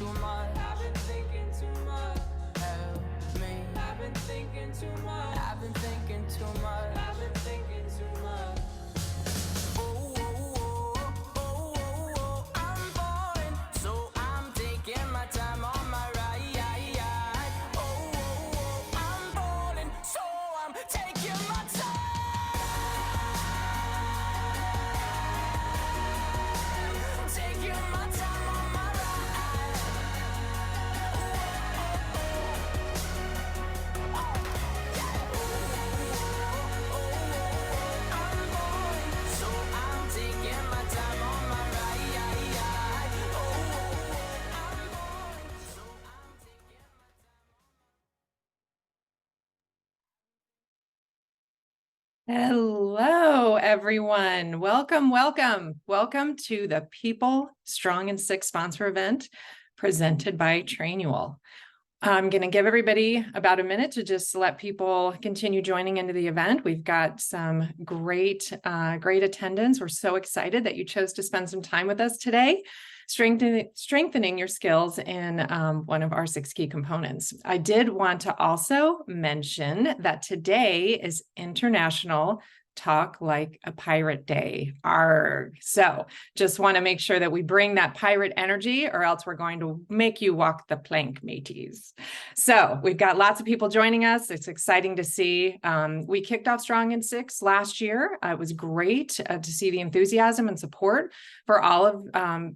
too much. I've been thinking too much. Help me. I've been thinking too much. I've been thinking too much. I've been thinking too much. Oh, oh, oh, oh, oh, oh, I'm falling, so I'm taking my time on my ride. Oh, oh, oh, I'm falling, so I'm taking my time. Taking my time on my ride. I'm falling, so I'm taking my time on my ride. I'm falling, so I'm taking my Hello, everyone. Welcome, welcome. Welcome to the People Strong and Sick sponsor event presented by Trainual. I'm going to give everybody about a minute to just let people continue joining into the event. We've got some great attendance. We're so excited that you chose to spend some time with us today, strengthening your skills in one of our 6 key components. I did want to also mention that today is International Talk Like a Pirate Day. Arg. So just want to make sure that we bring that pirate energy, or else we're going to make you walk the plank, mateys. So we've got lots of people joining us. It's exciting to see. We kicked off Strong in 6 last year. It was great to see the enthusiasm and support for all of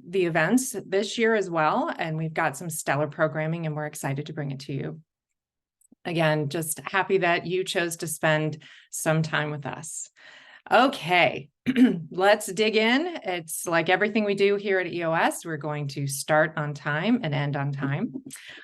the events this year as well. And we've got some stellar programming, and we're excited to bring it to you. Again, just happy that you chose to spend some time with us. Okay, let's dig in. It's like everything we do here at EOS, we're going to start on time and end on time.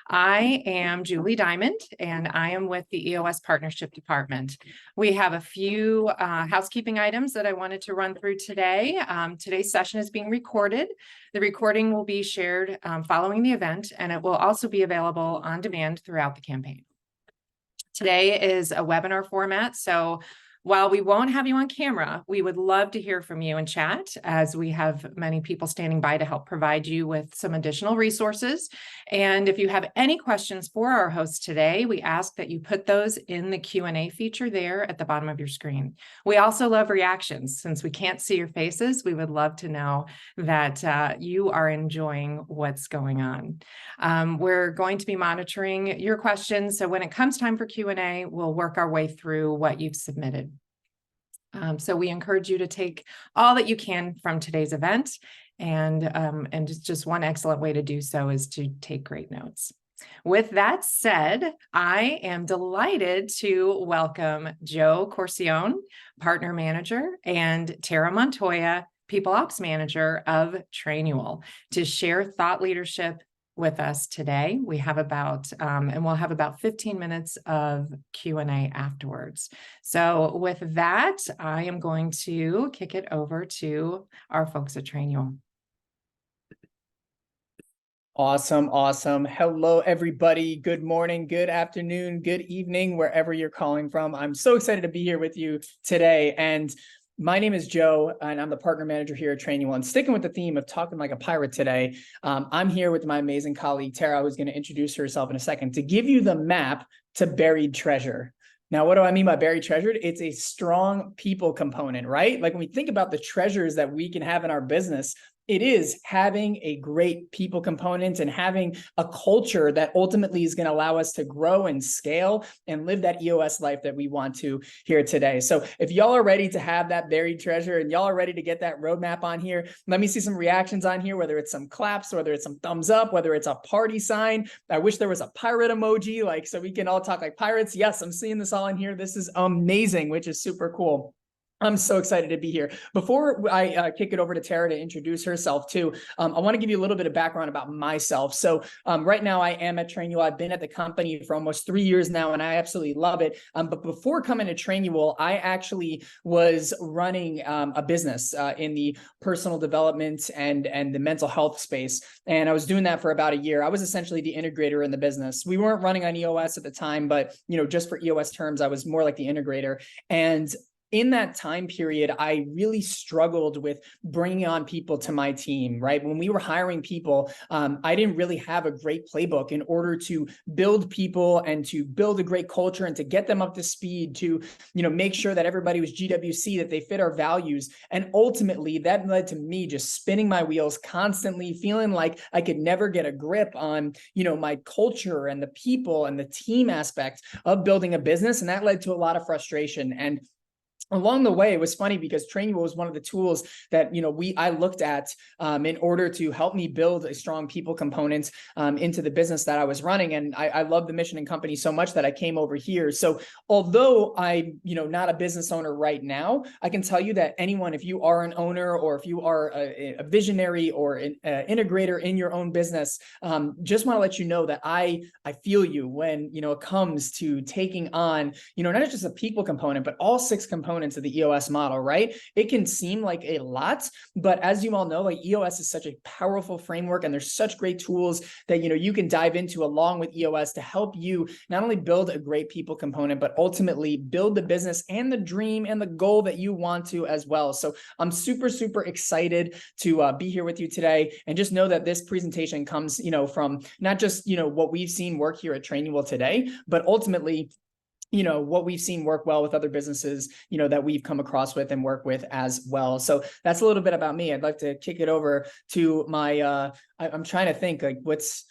I am Julie Diamond, and I am with the EOS Partnership Department. We have a few housekeeping items that I wanted to run through today. Today's session is being recorded. The recording will be shared following the event, and it will also be available on demand throughout the campaign. Today is a webinar format, so while we won't have you on camera, we would love to hear from you in chat, as we have many people standing by to help provide you with some additional resources. And if you have any questions for our host today, we ask that you put those in the Q&A feature there at the bottom of your screen. We also love reactions. Since we can't see your faces, we would love to know that you are enjoying what's going on. We're going to be monitoring your questions, so when it comes time for Q&A, we'll work our way through what you've submitted. So we encourage you to take all that you can from today's event, and just one excellent way to do so is to take great notes. With that said, I am delighted to welcome Joe Corcione, Partner Manager, and Tara Montoya, People Ops Manager of Trainual, to share thought leadership with us today. We have about, and we'll have about 15 minutes of Q&A afterwards. So with that, I am going to kick it over to our folks at Trainual. Awesome. Awesome. Hello, everybody. Good morning, good afternoon, good evening, wherever you're calling from. I'm so excited to be here with you today. And my name is Joe, and I'm the partner manager here at Trainual. And sticking with the theme of talking like a pirate today, I'm here with my amazing colleague, Tara, who's going to introduce herself in a second to give you the map to buried treasure. Now, what do I mean by buried treasure? It's a strong people component, right? Like when we think about the treasures that we can have in our business, it is having a great people component and having a culture that ultimately is going to allow us to grow and scale and live that EOS life that we want to here today. So if y'all are ready to have that buried treasure and y'all are ready to get that roadmap on here, let me see some reactions on here, whether it's some claps, whether it's some thumbs up, whether it's a party sign. I wish there was a pirate emoji, like, so we can all talk like pirates. Yes, I'm seeing this all in here. This is amazing, which is super cool. I'm so excited to be here. Before I kick it over to Tara to introduce herself too, I want to give you a little bit of background about myself. So right now I am at Trainual. I've been at the company for almost 3 years now, and I absolutely love it. But before coming to Trainual, I actually was running a business in the personal development and the mental health space. And I was doing that for about a year. I was essentially the integrator in the business. We weren't running on EOS at the time, but just for EOS terms, I was more like the integrator. And in that time period, I really struggled with bringing on people to my team, right? When we were hiring people, I didn't really have a great playbook in order to build people and to build a great culture and to get them up to speed, to, make sure that everybody was GWC, that they fit our values. And ultimately that led to me just spinning my wheels constantly, feeling like I could never get a grip on, my culture and the people and the team aspect of building a business. And that led to a lot of frustration. And along the way, it was funny because Trainual was one of the tools that I looked at in order to help me build a strong people component into the business that I was running. And I love the mission and company so much that I came over here. So although I'm not a business owner right now, I can tell you that anyone, if you are an owner or if you are a visionary or an integrator in your own business, just want to let you know that I feel you when it comes to taking on not just a people component, but all 6 components of the EOS model, right? It can seem like a lot, but as you all know, like EOS is such a powerful framework and there's such great tools that, you can dive into along with EOS to help you not only build a great people component, but ultimately build the business and the dream and the goal that you want to as well. So I'm super, super excited to be here with you today. And just know that this presentation comes, from not just, what we've seen work here at Trainual today, but ultimately what we've seen work well with other businesses, that we've come across with and work with as well. So that's a little bit about me. I'd like to kick it over to my, I'm trying to think like what's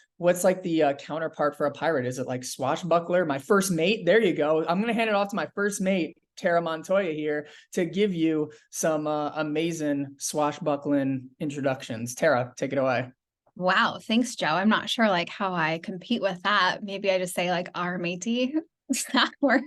like the counterpart for a pirate? Is it like swashbuckler? My first mate? There you go. I'm going to hand it off to my first mate, Tara Montoya here, to give you some amazing swashbuckling introductions. Tara, take it away. Wow. Thanks, Joe. I'm not sure like how I compete with that. Maybe I just say like our matey. Does that work?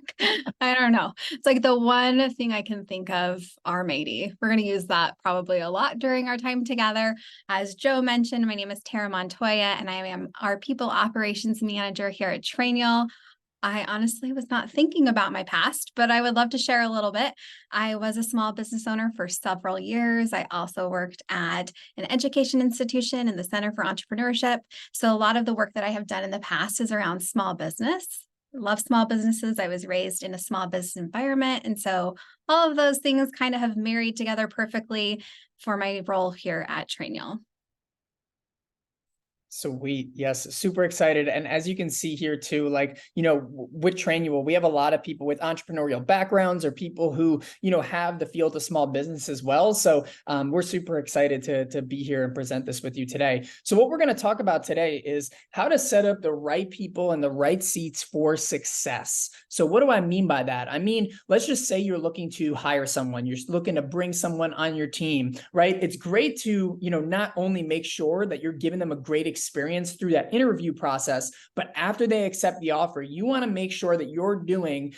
I don't know. It's like the one thing I can think of, our matey. We're going to use that probably a lot during our time together. As Joe mentioned, my name is Tara Montoya and I am our people operations manager here at Trainual. I honestly was not thinking about my past, but I would love to share a little bit. I was a small business owner for several years. I also worked at an education institution in the Center for Entrepreneurship. So a lot of the work that I have done in the past is around small business. Love small businesses. I was raised in a small business environment. And so all of those things kind of have married together perfectly for my role here at Trainual. Sweet. Yes. Super excited. And as you can see here too, like, with Trainual, we have a lot of people with entrepreneurial backgrounds or people who, have the field of small business as well. So we're super excited to be here and present this with you today. So what we're going to talk about today is how to set up the right people in the right seats for success. So what do I mean by that? I mean, let's just say you're looking to hire someone, you're looking to bring someone on your team, right? It's great to, not only make sure that you're giving them a great experience through that interview process, but after they accept the offer, you want to make sure that you're doing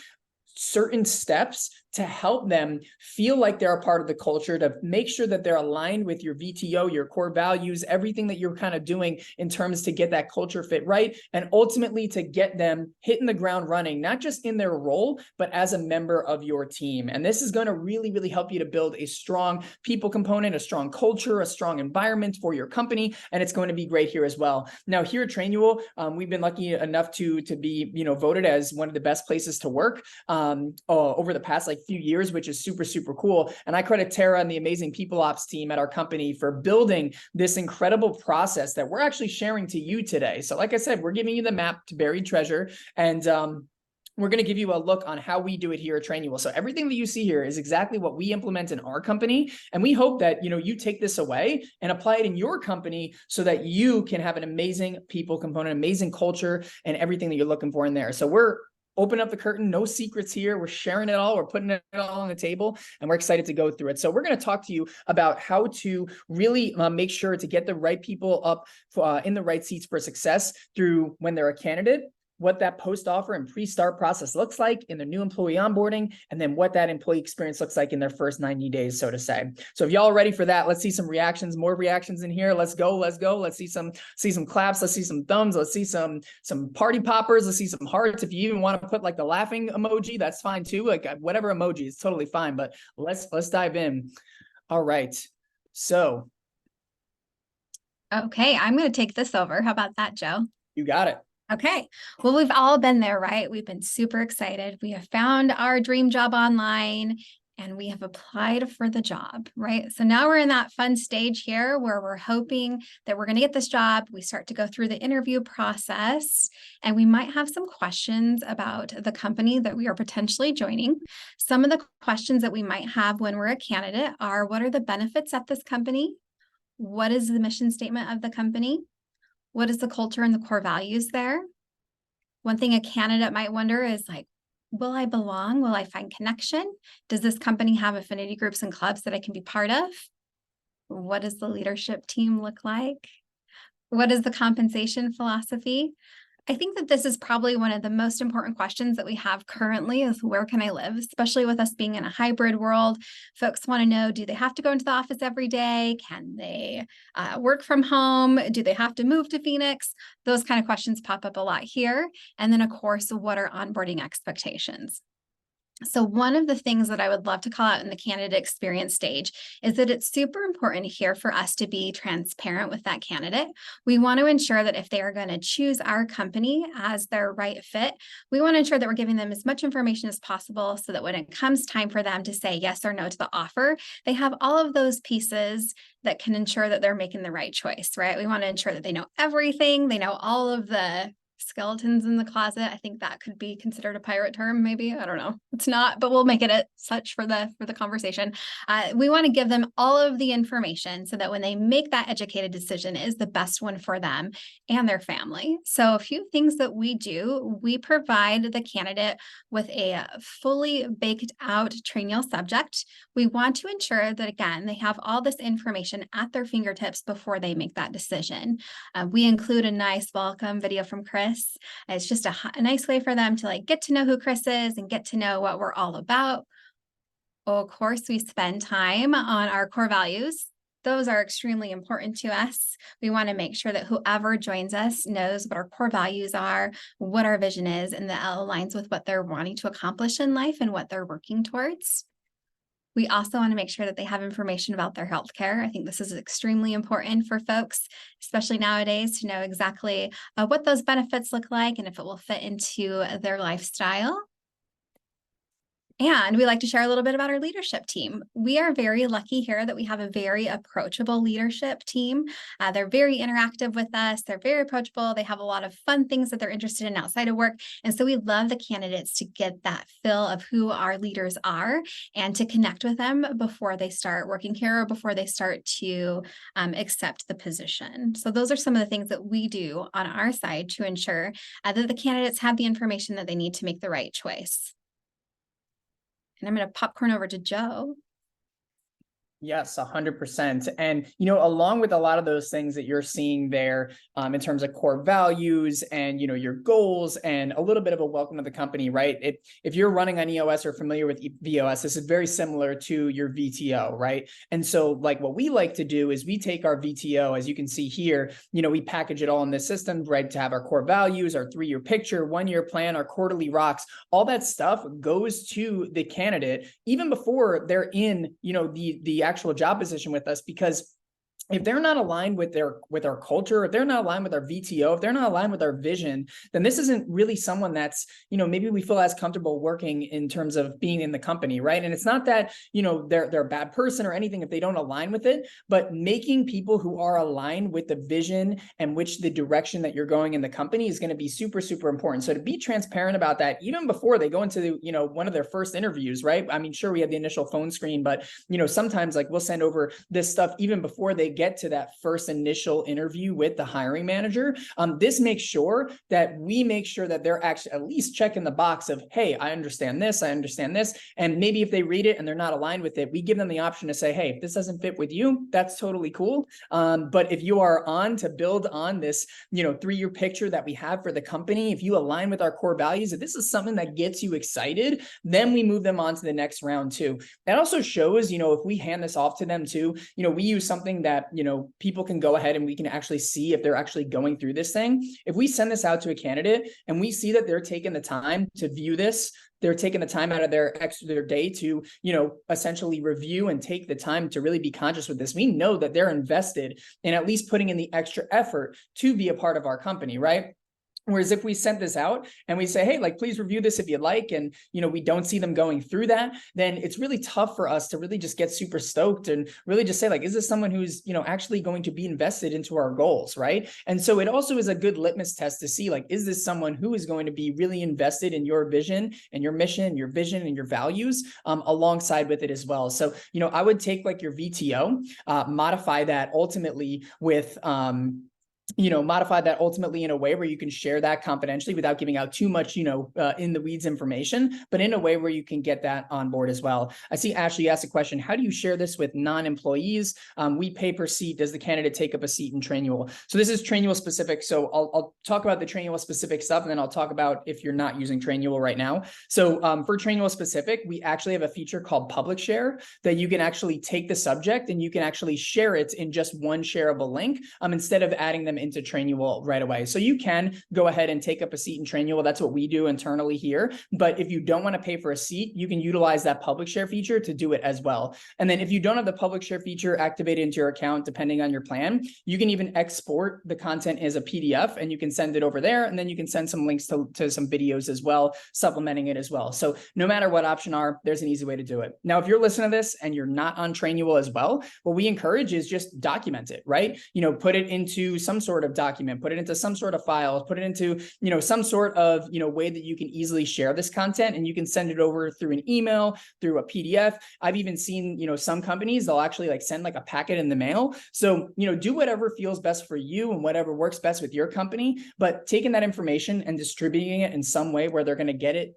certain steps to help them feel like they're a part of the culture, to make sure that they're aligned with your VTO, your core values, everything that you're kind of doing in terms to get that culture fit right. And ultimately to get them hitting the ground running, not just in their role, but as a member of your team. And this is going to really, really help you to build a strong people component, a strong culture, a strong environment for your company. And it's going to be great here as well. Now here at Trainual, we've been lucky enough to be, voted as one of the best places to work over the past few years, which is super, super cool. And I credit Tara and the amazing people ops team at our company for building this incredible process that we're actually sharing to you today. So like I said, we're giving you the map to buried treasure, and we're going to give you a look on how we do it here at Trainual. So everything that you see here is exactly what we implement in our company. And we hope that, you take this away and apply it in your company so that you can have an amazing people component, amazing culture, and everything that you're looking for in there. So we're open up the curtain, no secrets here. We're sharing it all. We're putting it all on the table, and we're excited to go through it. So we're going to talk to you about how to really make sure to get the right people up in the right seats for success through when they're a candidate, what that post-offer and pre-start process looks like in their new employee onboarding, and then what that employee experience looks like in their first 90 days, so to say. So if y'all are ready for that, let's see some reactions, more reactions in here. Let's go. Let's go. Let's see some claps. Let's see some thumbs. Let's see some party poppers. Let's see some hearts. If you even want to put like the laughing emoji, that's fine too. Like whatever emoji is totally fine, but let's dive in. All right. So. Okay, I'm going to take this over. How about that, Joe? You got it. Okay. Well, we've all been there, right? We've been super excited. We have found our dream job online and we have applied for the job, right? So now we're in that fun stage here where we're hoping that we're going to get this job. We start to go through the interview process, and we might have some questions about the company that we are potentially joining. Some of the questions that we might have when we're a candidate are, what are the benefits at this company? What is the mission statement of the company? What is the culture and the core values there? One thing a candidate might wonder is like, will I belong? Will I find connection? Does this company have affinity groups and clubs that I can be part of? What does the leadership team look like? What is the compensation philosophy? I think that this is probably one of the most important questions that we have currently is, where can I live? Especially with us being in a hybrid world, folks want to know, do they have to go into the office every day? Can they work from home? Do they have to move to Phoenix? Those kind of questions pop up a lot here. And then of course, what are onboarding expectations? So one of the things that I would love to call out in the candidate experience stage is that it's super important here for us to be transparent with that candidate. We want to ensure that if they are going to choose our company as their right fit, we want to ensure that we're giving them as much information as possible so that when it comes time for them to say yes or no to the offer, they have all of those pieces that can ensure that they're making the right choice, right? We want to ensure that they know everything, they know all of the skeletons in the closet. I think that could be considered a pirate term, maybe. I don't know. It's not, but we'll make it such for the conversation. We want to give them all of the information so that when they make that educated decision, it is the best one for them and their family. So a few things that we do, we provide the candidate with a fully baked out Trainual subject. We want to ensure that, again, they have all this information at their fingertips before they make that decision. We include a nice welcome video from Chris. It's just a nice way for them to like get to know who Chris is and get to know what we're all about. Of course, we spend time on our core values. Those are extremely important to us. We want to make sure that whoever joins us knows what our core values are, what our vision is, and that aligns with what they're wanting to accomplish in life and what they're working towards. We also want to make sure that they have information about their healthcare. I think this is extremely important for folks, especially nowadays, to know exactly what those benefits look like and if it will fit into their lifestyle. And we like to share a little bit about our leadership team. We are very lucky here that we have a very approachable leadership team. They're very interactive with us. They're very approachable. They have a lot of fun things that they're interested in outside of work. And so we love the candidates to get that feel of who our leaders are and to connect with them before they start working here or before they start to accept the position. So those are some of the things that we do on our side to ensure that the candidates have the information that they need to make the right choice. And I'm going to popcorn over to Joe. Yes, 100%. And, along with a lot of those things that you're seeing there in terms of core values and, your goals and a little bit of a welcome to the company, right? If you're running on EOS or familiar with VOS, this is very similar to your VTO, right? And so like what we like to do is we take our VTO, as you can see here, we package it all in this system, right? To have our core values, our 3-year picture, 1-year plan, our quarterly rocks, all that stuff goes to the candidate even before they're in, the actual job position with us, because if they're not aligned with our culture, if they're not aligned with our VTO, if they're not aligned with our vision, then this isn't really someone that's, maybe we feel as comfortable working in terms of being in the company, right? And it's not that, they're a bad person or anything if they don't align with it, but making people who are aligned with the vision and which the direction that you're going in the company is going to be super, super important. So to be transparent about that, even before they go into one of their first interviews, right? I mean, sure, we have the initial phone screen, but sometimes like we'll send over this stuff even before they get to that first initial interview with the hiring manager. This makes sure that we make sure that they're actually at least checking the box of, hey, I understand this. And maybe if they read it and they're not aligned with it, we give them the option to say, hey, if this doesn't fit with you, that's totally cool. But if you are on to build on this, 3-year picture that we have for the company, if you align with our core values, if this is something that gets you excited, then we move them on to the next round too. That also shows, if we hand this off to them too, we use something that, people can go ahead and we can actually see if they're actually going through this thing. If we send this out to a candidate and we see that they're taking the time to view this, they're taking the time out of their day to, essentially review and take the time to really be conscious with this, we know that they're invested in at least putting in the extra effort to be a part of our company, right? Whereas if we sent this out and we say, hey, like, please review this if you'd like, and, we don't see them going through that, then it's really tough for us to really just get super stoked and really just say, like, is this someone who's, actually going to be invested into our goals, right? And so it also is a good litmus test to see, like, is this someone who is going to be really invested in your vision and your mission, your vision and your values alongside with it as well. So, I would take like your VTO, modify that ultimately with, modify that ultimately in a way where you can share that confidentially without giving out too much, in the weeds information, but in a way where you can get that on board as well. I see Ashley asked a question, how do you share this with non-employees? We pay per seat. Does the candidate take up a seat in Trainual? So this is Trainual specific. So I'll talk about the Trainual specific stuff, and then I'll talk about if you're not using Trainual right now. So for Trainual specific, we actually have a feature called public share that you can actually take the subject and you can actually share it in just one shareable link instead of adding them into Trainual right away. So you can go ahead and take up a seat in Trainual. That's what we do internally here. But if you don't want to pay for a seat, you can utilize that public share feature to do it as well. And then if you don't have the public share feature activated into your account, depending on your plan, you can even export the content as a PDF and you can send it over there. And then you can send some links to some videos as well, supplementing it as well. So no matter what option are, there's an easy way to do it. Now, if you're listening to this and you're not on Trainual as well, what we encourage is just document it, right? Put it into some sort of document, put it into some sort of files, put it into, some sort of, way that you can easily share this content, and you can send it over through an email, through a PDF. I've even seen, some companies, they'll actually like send like a packet in the mail. So, do whatever feels best for you and whatever works best with your company, but taking that information and distributing it in some way where they're going to get it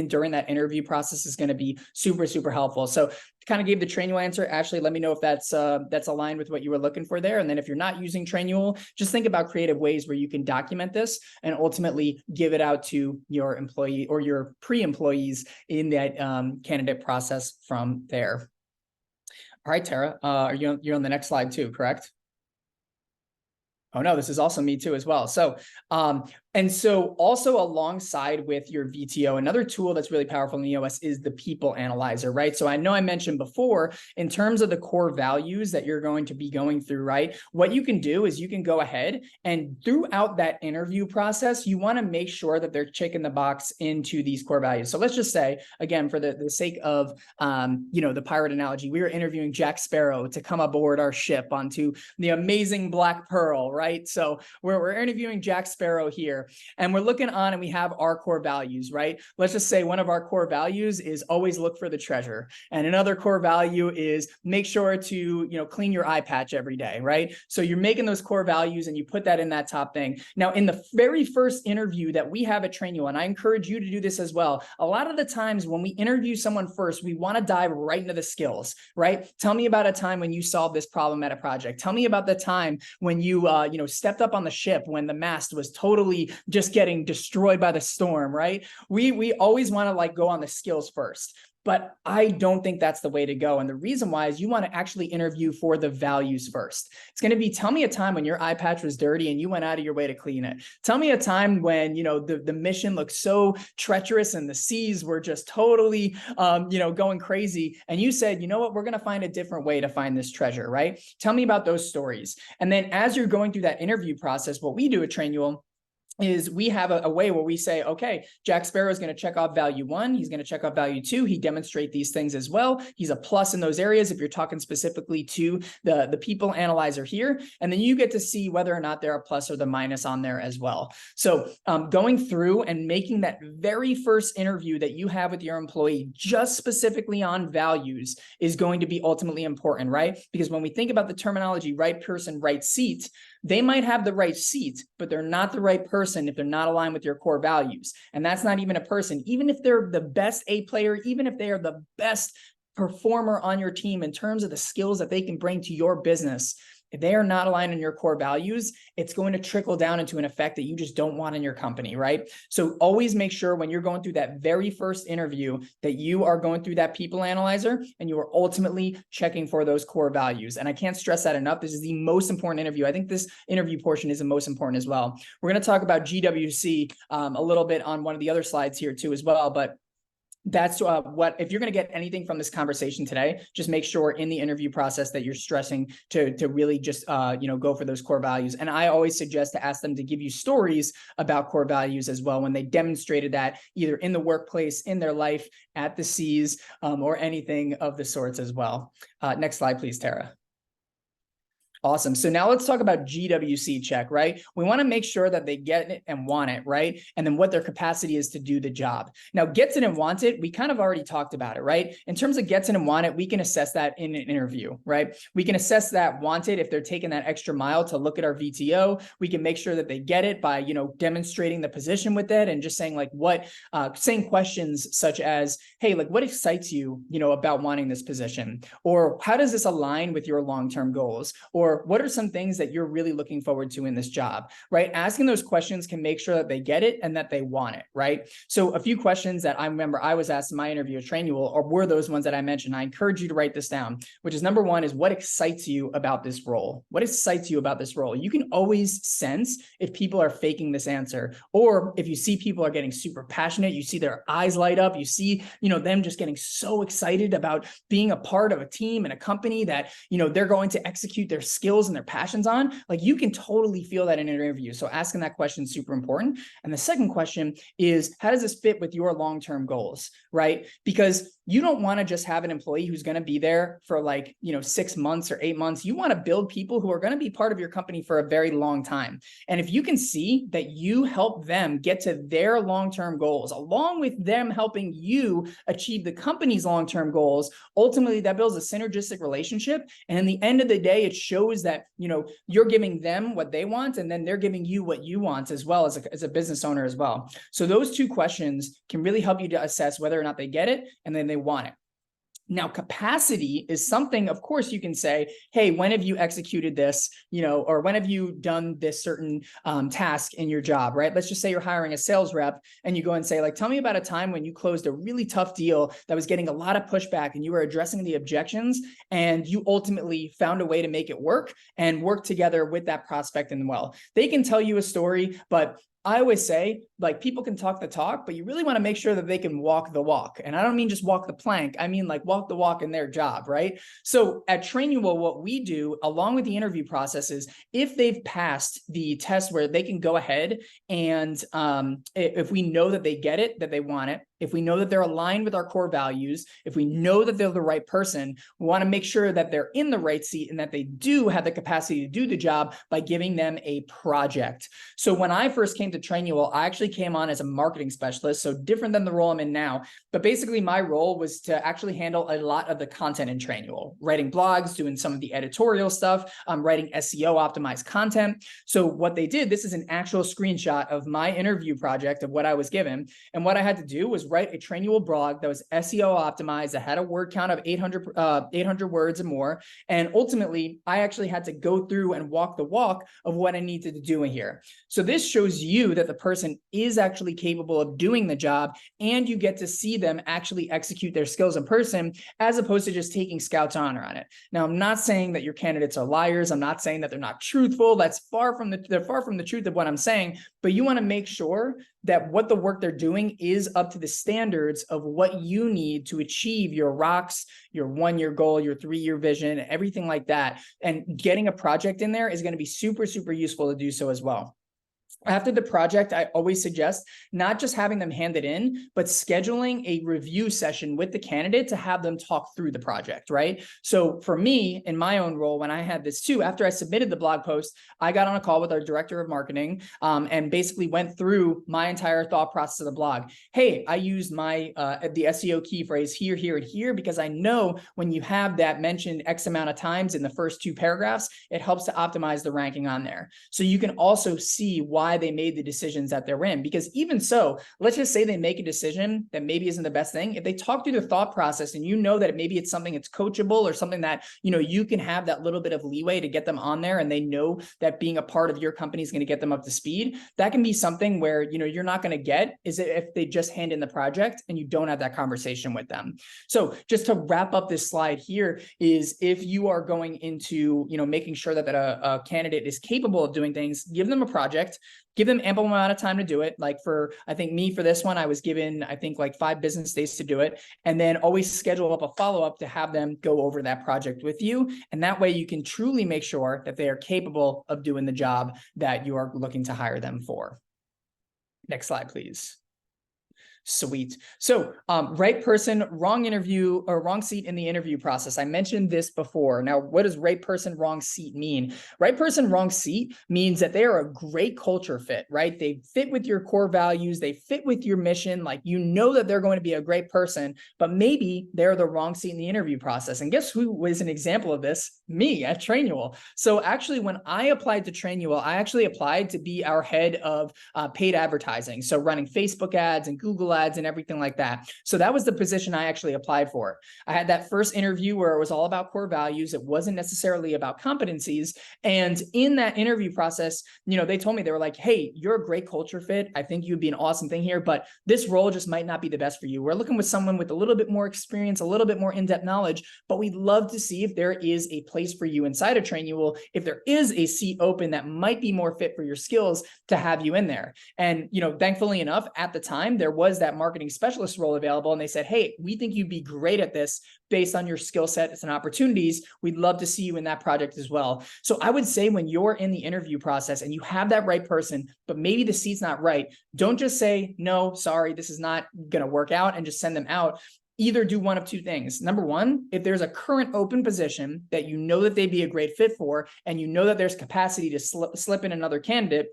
during that interview process is going to be super, super helpful. So kind of gave the Trainual answer. Ashley, let me know if that's aligned with what you were looking for there. And then if you're not using Trainual, just think about creative ways where you can document this and ultimately give it out to your employee or your pre-employees in that candidate process from there. All right, Tara, you're on the next slide too, correct? Oh no, this is also me too as well. So, and so also alongside with your VTO, another tool that's really powerful in the EOS is the people analyzer, right? So I know I mentioned before, in terms of the core values that you're going to be going through, right? What you can do is you can go ahead and throughout that interview process, you want to make sure that they're checking the box into these core values. So let's just say, again, for the sake of, the pirate analogy, we were interviewing Jack Sparrow to come aboard our ship onto the amazing Black Pearl, right? So we're interviewing Jack Sparrow here. And we're looking on and we have our core values, right? Let's just say one of our core values is always look for the treasure. And another core value is make sure to, clean your eye patch every day, right? So you're making those core values and you put that in that top thing. Now, in the very first interview that we have at Trainual, and I encourage you to do this as well, a lot of the times when we interview someone first, we want to dive right into the skills, right? Tell me about a time when you solved this problem at a project. Tell me about the time when you, stepped up on the ship when the mast was totally just getting destroyed by the storm, right? We always want to like go on the skills first, but I don't think that's the way to go. And the reason why is you want to actually interview for the values first. It's going to be, tell me a time when your eye patch was dirty and you went out of your way to clean it. Tell me a time when, the mission looked so treacherous and the seas were just totally, going crazy. And you said, you know what, we're going to find a different way to find this treasure, right? Tell me about those stories. And then as you're going through that interview process, what we do at Trainual is we have a way where we say, okay, Jack Sparrow is going to check off value 1. He's going to check off value 2. He demonstrates these things as well. He's a plus in those areas if you're talking specifically to the people analyzer here. And then you get to see whether or not they're a plus or the minus on there as well. So going through and making that very first interview that you have with your employee just specifically on values is going to be ultimately important, right? Because when we think about the terminology, right person, right seat, they might have the right seat, but they're not the right person if they're not aligned with your core values. And that's not even a person. Even if they're the best A player, even if they are the best performer on your team in terms of the skills that they can bring to your business, if they are not aligned in your core values, it's going to trickle down into an effect that you just don't want in your company, right? So always make sure when you're going through that very first interview that you are going through that people analyzer and you are ultimately checking for those core values. And I can't stress that enough. This is the most important interview. I think this interview portion is the most important as well. We're going to talk about GWC a little bit on one of the other slides here too as well, but that's what, if you're going to get anything from this conversation today, just make sure in the interview process that you're stressing to really just, go for those core values. And I always suggest to ask them to give you stories about core values as well, when they demonstrated that either in the workplace, in their life, at the C's, or anything of the sorts as well. Next slide, please, Tara. Awesome. So now let's talk about GWC check, right? We want to make sure that they get it and want it, right? And then what their capacity is to do the job. Now, gets it and wants it, we kind of already talked about it, right? In terms of gets it and want it, we can assess that in an interview, right? We can assess that wanted if they're taking that extra mile to look at our VTO. We can make sure that they get it by, demonstrating the position with it and just saying like saying questions such as, hey, like what excites you, about wanting this position? Or how does this align with your long-term goals? Or what are some things that you're really looking forward to in this job, right? Asking those questions can make sure that they get it and that they want it, right? So a few questions that I remember I was asked in my interview at Trainual, or were those ones that I mentioned. I encourage you to write this down, which is number one is what excites you about this role? What excites you about this role? You can always sense if people are faking this answer, or if you see people are getting super passionate, you see their eyes light up, you see, them just getting so excited about being a part of a team and a company that, they're going to execute their skills and their passions on, like you can totally feel that in an interview. So asking that question is super important. And the second question is, how does this fit with your long-term goals, right? Because you don't want to just have an employee who's going to be there for 6 months or 8 months. You want to build people who are going to be part of your company for a very long time. And if you can see that you help them get to their long-term goals, along with them helping you achieve the company's long-term goals, ultimately that builds a synergistic relationship. And in the end of the day, it shows that, you're giving them what they want, and then they're giving you what you want as well as a business owner as well. So those two questions can really help you to assess whether or not they get it and then they want it. Now, capacity is something, of course, you can say, hey, when have you executed this, or when have you done this certain task in your job, right? Let's just say you're hiring a sales rep and you go and say, like, tell me about a time when you closed a really tough deal that was getting a lot of pushback and you were addressing the objections and you ultimately found a way to make it work and work together with that prospect. And well, they can tell you a story, but I always say, like, people can talk the talk, but you really want to make sure that they can walk the walk. And I don't mean just walk the plank. I mean, like, walk the walk in their job, right? So at Trainual, what we do along with the interview process is if they've passed the test where they can go ahead and if we know that they get it, that they want it, if we know that they're aligned with our core values, if we know that they're the right person, we want to make sure that they're in the right seat and that they do have the capacity to do the job by giving them a project. So when I first came to Trainual, I actually came on as a marketing specialist, so different than the role I'm in now. But basically my role was to actually handle a lot of the content in Trainual, writing blogs, doing some of the editorial stuff, writing SEO optimized content. So what they did, this is an actual screenshot of my interview project of what I was given. And what I had to do was write a Trainual blog that was SEO optimized, that had a word count of 800 words or more. And ultimately, I actually had to go through and walk the walk of what I needed to do in here. So this shows you that the person is actually capable of doing the job, and you get to see them actually execute their skills in person, as opposed to just taking Scout's honor on it. Now, I'm not saying that your candidates are liars. I'm not saying that they're not truthful. They're far from the truth of what I'm saying, but you want to make sure that what the work they're doing is up to the standards of what you need to achieve your rocks, your 1-year goal, your 3-year vision, everything like that. And getting a project in there is going to be super, super useful to do so as well. After the project, I always suggest not just having them hand it in, but scheduling a review session with the candidate to have them talk through the project, right? So for me, in my own role, when I had this too, after I submitted the blog post, I got on a call with our director of marketing and basically went through my entire thought process of the blog. Hey, I used the SEO key phrase here, here, and here, because I know when you have that mentioned X amount of times in the first 2 paragraphs, it helps to optimize the ranking on there. So you can also see why they made the decisions that they're in. Because even so, let's just say they make a decision that maybe isn't the best thing. If they talk through the thought process and you know that maybe it's something that's coachable or something that, you can have that little bit of leeway to get them on there, and they know that being a part of your company is going to get them up to speed, that can be something where, you're not going to get is if they just hand in the project and you don't have that conversation with them. So just to wrap up this slide here is, if you are going into, making sure that a candidate is capable of doing things, give them a project. Give them ample amount of time to do it. Like I think for this one, I was given, I think like 5 business days to do it. And then always schedule up a follow-up to have them go over that project with you. And that way you can truly make sure that they are capable of doing the job that you are looking to hire them for. Next slide, please. Sweet. So right person, wrong interview, or wrong seat in the interview process. I mentioned this before. Now, what does right person, wrong seat mean? Right person, wrong seat means that they are a great culture fit, right? They fit with your core values. They fit with your mission. Like, you know that they're going to be a great person, but maybe they're the wrong seat in the interview process. And guess who was an example of this? Me at Trainual. So actually, when I applied to Trainual, I actually applied to be our head of paid advertising. So running Facebook ads and Google ads and everything like that. So that was the position I actually applied for. I had that first interview where it was all about core values. It wasn't necessarily about competencies. And in that interview process, they told me, they were like, hey, you're a great culture fit. I think you'd be an awesome thing here, but this role just might not be the best for you. We're looking with someone with a little bit more experience, a little bit more in-depth knowledge, but we'd love to see if there is a place for you inside of Trainual, if there is a seat open that might be more fit for your skills, to have you in there. And, thankfully enough, at the time, there was that marketing specialist role available. And they said, hey, we think you'd be great at this based on your skill sets and opportunities. We'd love to see you in that project as well. So I would say when you're in the interview process and you have that right person, but maybe the seat's not right, don't just say, no, sorry, this is not going to work out, and just send them out. Either do one of two things. Number one, if there's a current open position that you know that they'd be a great fit for, and you know that there's capacity to slip in another candidate,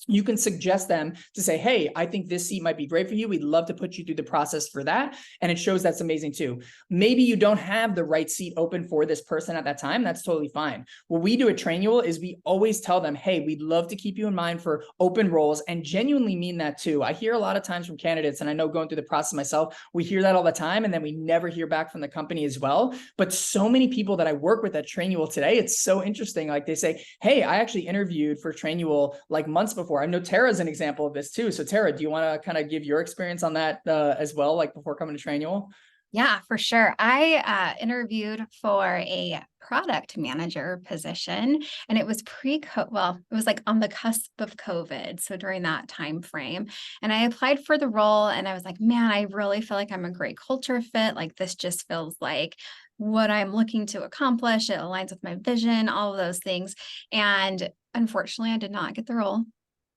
you can suggest them to say, hey, I think this seat might be great for you. We'd love to put you through the process for that. And it shows that's amazing too. Maybe you don't have the right seat open for this person at that time. That's totally fine. What we do at Trainual is we always tell them, hey, we'd love to keep you in mind for open roles, and genuinely mean that too. I hear a lot of times from candidates, and I know going through the process myself, we hear that all the time, and then we never hear back from the company as well. But so many people that I work with at Trainual today, it's so interesting. Like, they say, hey, I actually interviewed for Trainual like months before. I know Tara's an example of this too. So Tara, do you want to kind of give your experience on that as well, like before coming to Trainual? Yeah, for sure. I interviewed for a product manager position, and it was it was like on the cusp of COVID. So during that time frame, and I applied for the role, and I was like, man, I really feel like I'm a great culture fit. Like, this just feels like what I'm looking to accomplish. It aligns with my vision, all of those things. And unfortunately, I did not get the role.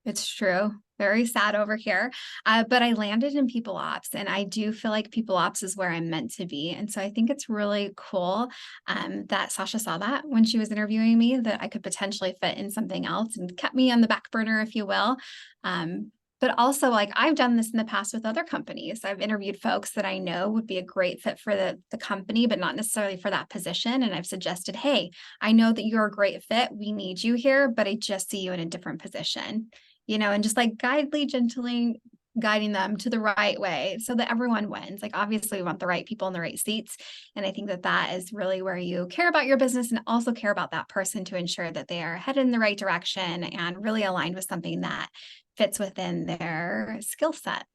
It's true. Very sad over here. But I landed in people ops, and I do feel like people ops is where I'm meant to be. And so I think it's really cool that Sasha saw that when she was interviewing me, that I could potentially fit in something else, and kept me on the back burner, if you will. But also, like, I've done this in the past with other companies. I've interviewed folks that I know would be a great fit for the company, but not necessarily for that position. And I've suggested, hey, I know that you're a great fit. We need you here, but I just see you in a different position. And just like gently guiding them to the right way so that everyone wins. Like, obviously we want the right people in the right seats. And I think that that is really where you care about your business, and also care about that person to ensure that they are headed in the right direction and really aligned with something that fits within their skill set.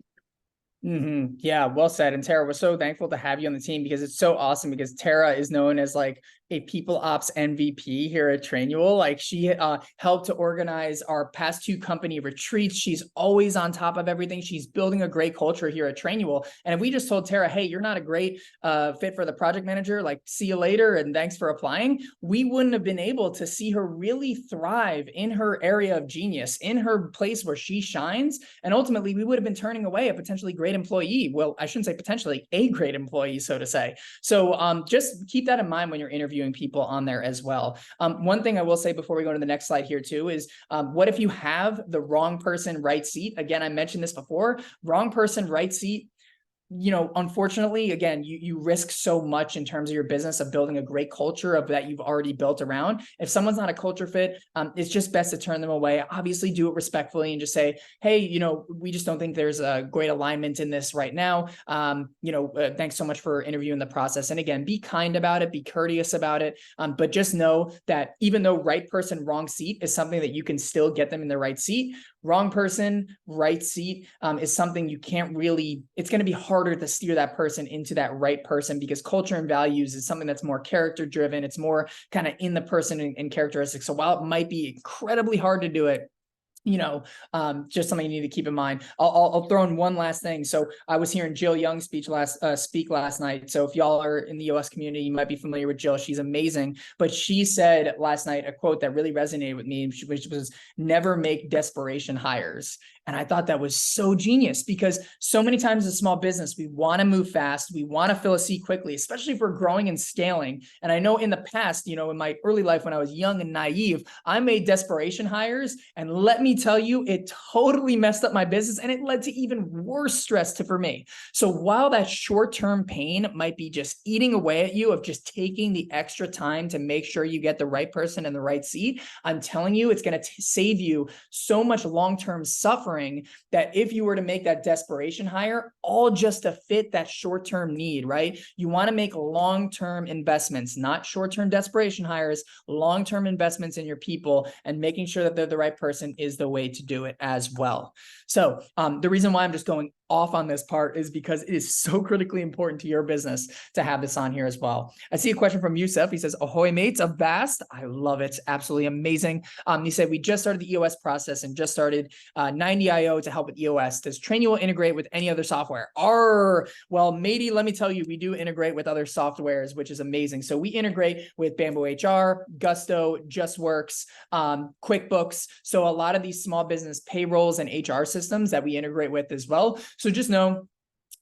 Mm-hmm. Yeah, well said. And Tara, we're so thankful to have you on the team, because it's so awesome, because Tara is known as like a people ops MVP here at Trainual. Like, she helped to organize our past 2 company retreats. She's always on top of everything. She's building a great culture here at Trainual. And if we just told Tara, hey, you're not a great fit for the project manager, like, see you later and thanks for applying, we wouldn't have been able to see her really thrive in her area of genius, in her place where she shines. And ultimately, we would have been turning away a potentially great employee. Well, I shouldn't say potentially, a great employee, so to say. So just keep that in mind when you're interviewing people on there as well. One thing I will say before we go to the next slide here too is, what if you have the wrong person, right seat? Again, I mentioned this before, wrong person, right seat. Unfortunately, again, you risk so much in terms of your business of building a great culture of that you've already built around. If someone's not a culture fit, it's just best to turn them away. Obviously, do it respectfully and just say, hey, we just don't think there's a great alignment in this right now. Thanks so much for interviewing the process. And again, be kind about it, be courteous about it. But just know that even though right person, wrong seat is something that you can still get them in the right seat, wrong person, right seat is something you can't really, it's going to be harder to steer that person into that right person, because culture and values is something that's more character driven. It's more kind of in the person and characteristics. So while it might be incredibly hard to do it, just something you need to keep in mind. I'll throw in one last thing. So I was hearing Jill Young speak last night. So if y'all are in the US community, you might be familiar with Jill. She's amazing. But she said last night a quote that really resonated with me, which was never make desperation hires. And I thought that was so genius, because so many times as a small business, we want to move fast. We want to fill a seat quickly, especially if we're growing and scaling. And I know in the past, in my early life when I was young and naive, I made desperation hires. And let me tell you, it totally messed up my business, and it led to even worse stress for me. So while that short-term pain might be just eating away at you of just taking the extra time to make sure you get the right person in the right seat, I'm telling you, it's going to save you so much long-term suffering, that if you were to make that desperation hire, all just to fit that short-term need, right? You want to make long-term investments, not short-term desperation hires, long-term investments in your people, and making sure that they're the right person is the way to do it as well. So the reason why I'm just going off on this part is because it is so critically important to your business to have this on here as well. I see a question from Yusuf. He says, ahoy mates, a vast. I love it. Absolutely amazing. He said, we just started the EOS process and just started 90IO to help with EOS. Does Trainual integrate with any other software? Well, matey, let me tell you, we do integrate with other softwares, which is amazing. So we integrate with Bamboo HR, Gusto, JustWorks, QuickBooks. So a lot of these small business payrolls and HR systems that we integrate with as well. So just know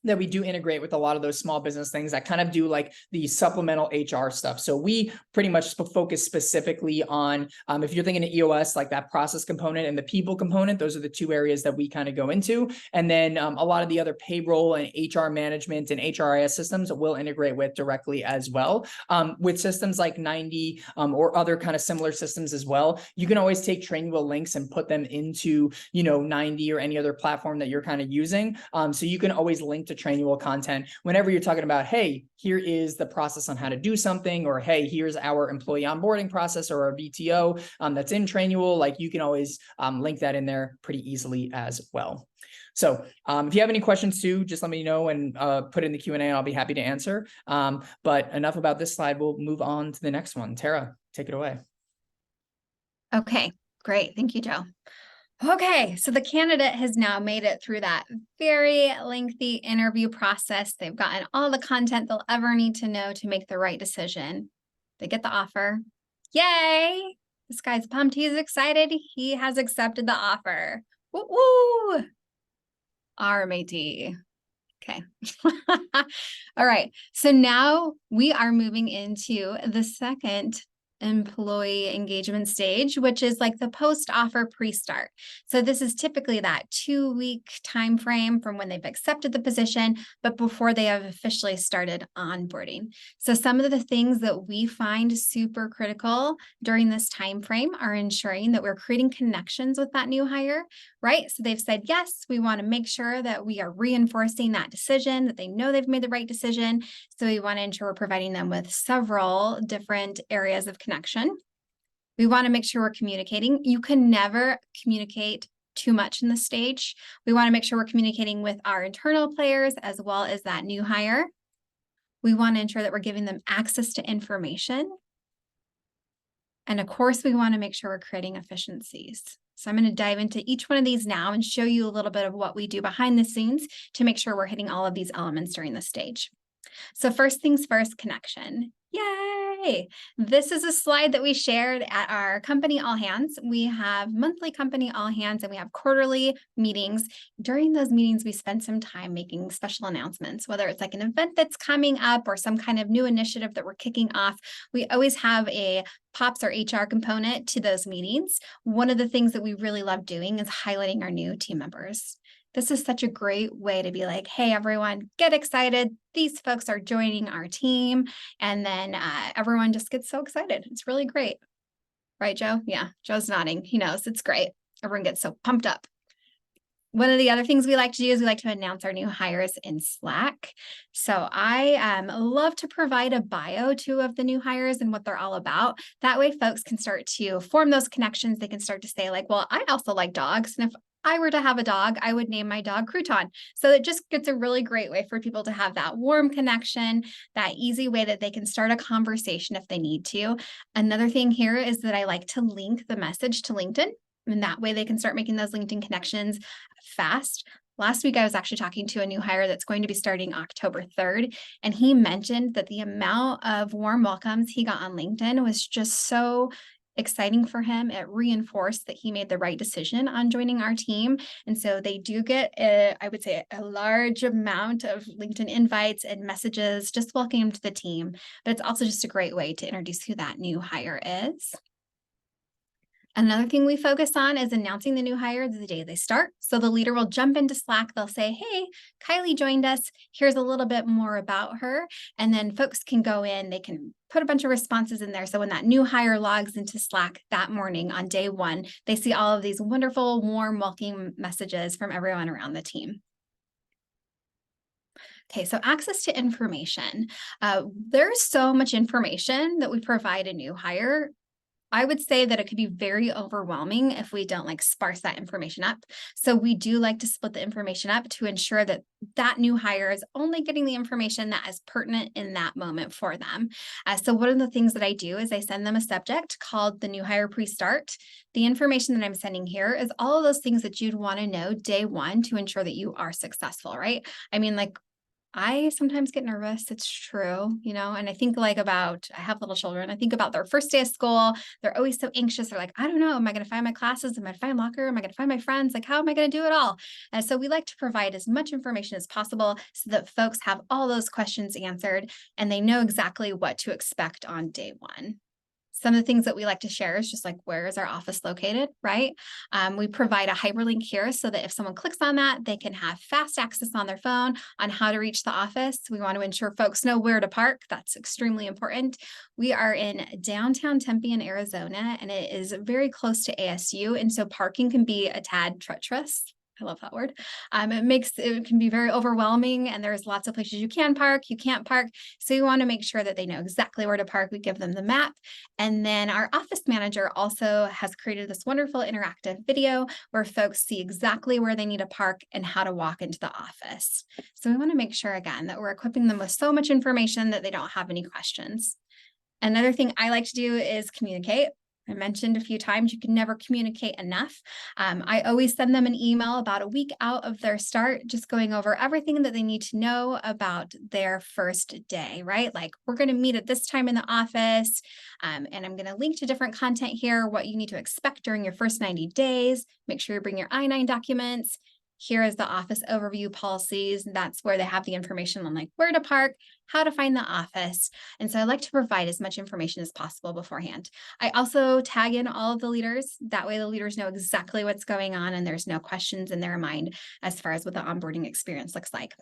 that we do integrate with a lot of those small business things that kind of do like the supplemental HR stuff. So we pretty much focus specifically on, if you're thinking of EOS, like that process component and the people component, those are the two areas that we kind of go into. And then a lot of the other payroll and HR management and HRIS systems we'll integrate with directly as well. With systems like 90 or other kind of similar systems as well, you can always take Trainual links and put them into, 90 or any other platform that you're kind of using. So you can always link to Trainual content whenever you're talking about, hey, here is the process on how to do something, or hey, here's our employee onboarding process or our VTO that's in Trainual. Like you can always link that in there pretty easily as well. So if you have any questions too, just let me know and put in the Q&A and I'll be happy to answer. But enough about this slide. We'll move on to the next one. Tara, take it away. Okay, great. Thank you, Joe. Okay, so the candidate has now made it through that very lengthy interview process. They've gotten all the content they'll ever need to know to make the right decision. They get the offer. Yay! This guy's pumped. He's excited. He has accepted the offer. Woo woo! RMAT. Okay. All right. So now we are moving into the second employee engagement stage, which is like the post-offer pre-start. So this is typically that 2-week time frame from when they've accepted the position, but before they have officially started onboarding. So some of the things that we find super critical during this time frame are ensuring that we're creating connections with that new hire, right? So they've said, yes, we want to make sure that we are reinforcing that decision, that they know they've made the right decision. So we want to ensure we're providing them with several different areas of connection. We want to make sure we're communicating. You can never communicate too much in this stage. We want to make sure we're communicating with our internal players as well as that new hire. We want to ensure that we're giving them access to information. And of course, we want to make sure we're creating efficiencies. So I'm going to dive into each one of these now and show you a little bit of what we do behind the scenes to make sure we're hitting all of these elements during this stage. So first things first, connection. Yay! This is a slide that we shared at our company all hands. We have monthly company all hands and we have quarterly meetings. During those meetings, we spend some time making special announcements, whether it's like an event that's coming up or some kind of new initiative that we're kicking off. We always have a POPs or HR component to those meetings. One of the things that we really love doing is highlighting our new team members. This is such a great way to be like, hey, everyone, get excited. These folks are joining our team. And then everyone just gets so excited. It's really great. Right, Joe? Yeah, Joe's nodding. He knows it's great. Everyone gets so pumped up. One of the other things we like to do is we like to announce our new hires in Slack. So I love to provide a bio too of the new hires and what they're all about. That way folks can start to form those connections. They can start to say like, well, I also like dogs. And if I were to have a dog, I would name my dog Crouton. So it just gets a really great way for people to have that warm connection, that easy way that they can start a conversation if they need to. Another thing here is that I like to link the message to LinkedIn. And that way they can start making those LinkedIn connections fast. Last week, I was actually talking to a new hire that's going to be starting October 3rd, and he mentioned that the amount of warm welcomes he got on LinkedIn was just so exciting for him. It reinforced that he made the right decision on joining our team. And so they do get, I would say, a large amount of LinkedIn invites and messages just welcoming him to the team. But it's also just a great way to introduce who that new hire is. Another thing we focus on is announcing the new hire the day they start. So the leader will jump into Slack. They'll say, hey, Kylie joined us. Here's a little bit more about her. And then folks can go in, they can put a bunch of responses in there. So when that new hire logs into Slack that morning on day one, they see all of these wonderful, warm, welcoming messages from everyone around the team. Okay, so access to information. There's so much information that we provide a new hire. I would say that it could be very overwhelming if we don't sparse that information up. So we do like to split the information up to ensure that that new hire is only getting the information that is pertinent in that moment for them. So one of the things that I do is I send them a subject called the new hire pre-start. The information that I'm sending here is all of those things that you'd want to know day one to ensure that you are successful, right? I mean, I sometimes get nervous. It's true, and I think I have little children. I think about their first day of school. They're always so anxious. They're like, I don't know. Am I going to find my classes? Am I going to find locker? Am I going to find my friends? How am I going to do it all? And so we like to provide as much information as possible so that folks have all those questions answered and they know exactly what to expect on day one. Some of the things that we like to share is just where is our office located, right? We provide a hyperlink here so that if someone clicks on that, they can have fast access on their phone on how to reach the office. We want to ensure folks know where to park. That's extremely important. We are in downtown Tempe in Arizona, and it is very close to ASU. And so parking can be a tad treacherous. I love that word. It can be very overwhelming, and there's lots of places you can park, you can't park. So you want to make sure that they know exactly where to park. We give them the map. And then our office manager also has created this wonderful interactive video where folks see exactly where they need to park and how to walk into the office. So we want to make sure, again, that we're equipping them with so much information that they don't have any questions. Another thing I like to do is communicate. I mentioned a few times, you can never communicate enough. I always send them an email about a week out of their start, just going over everything that they need to know about their first day, right? We're going to meet at this time in the office, and I'm going to link to different content here, what you need to expect during your first 90 days. Make sure you bring your I-9 documents. Here is the office overview policies. That's where they have the information on where to park, how to find the office. And so I like to provide as much information as possible beforehand. I also tag in all of the leaders. That way the leaders know exactly what's going on and there's no questions in their mind as far as what the onboarding experience looks like.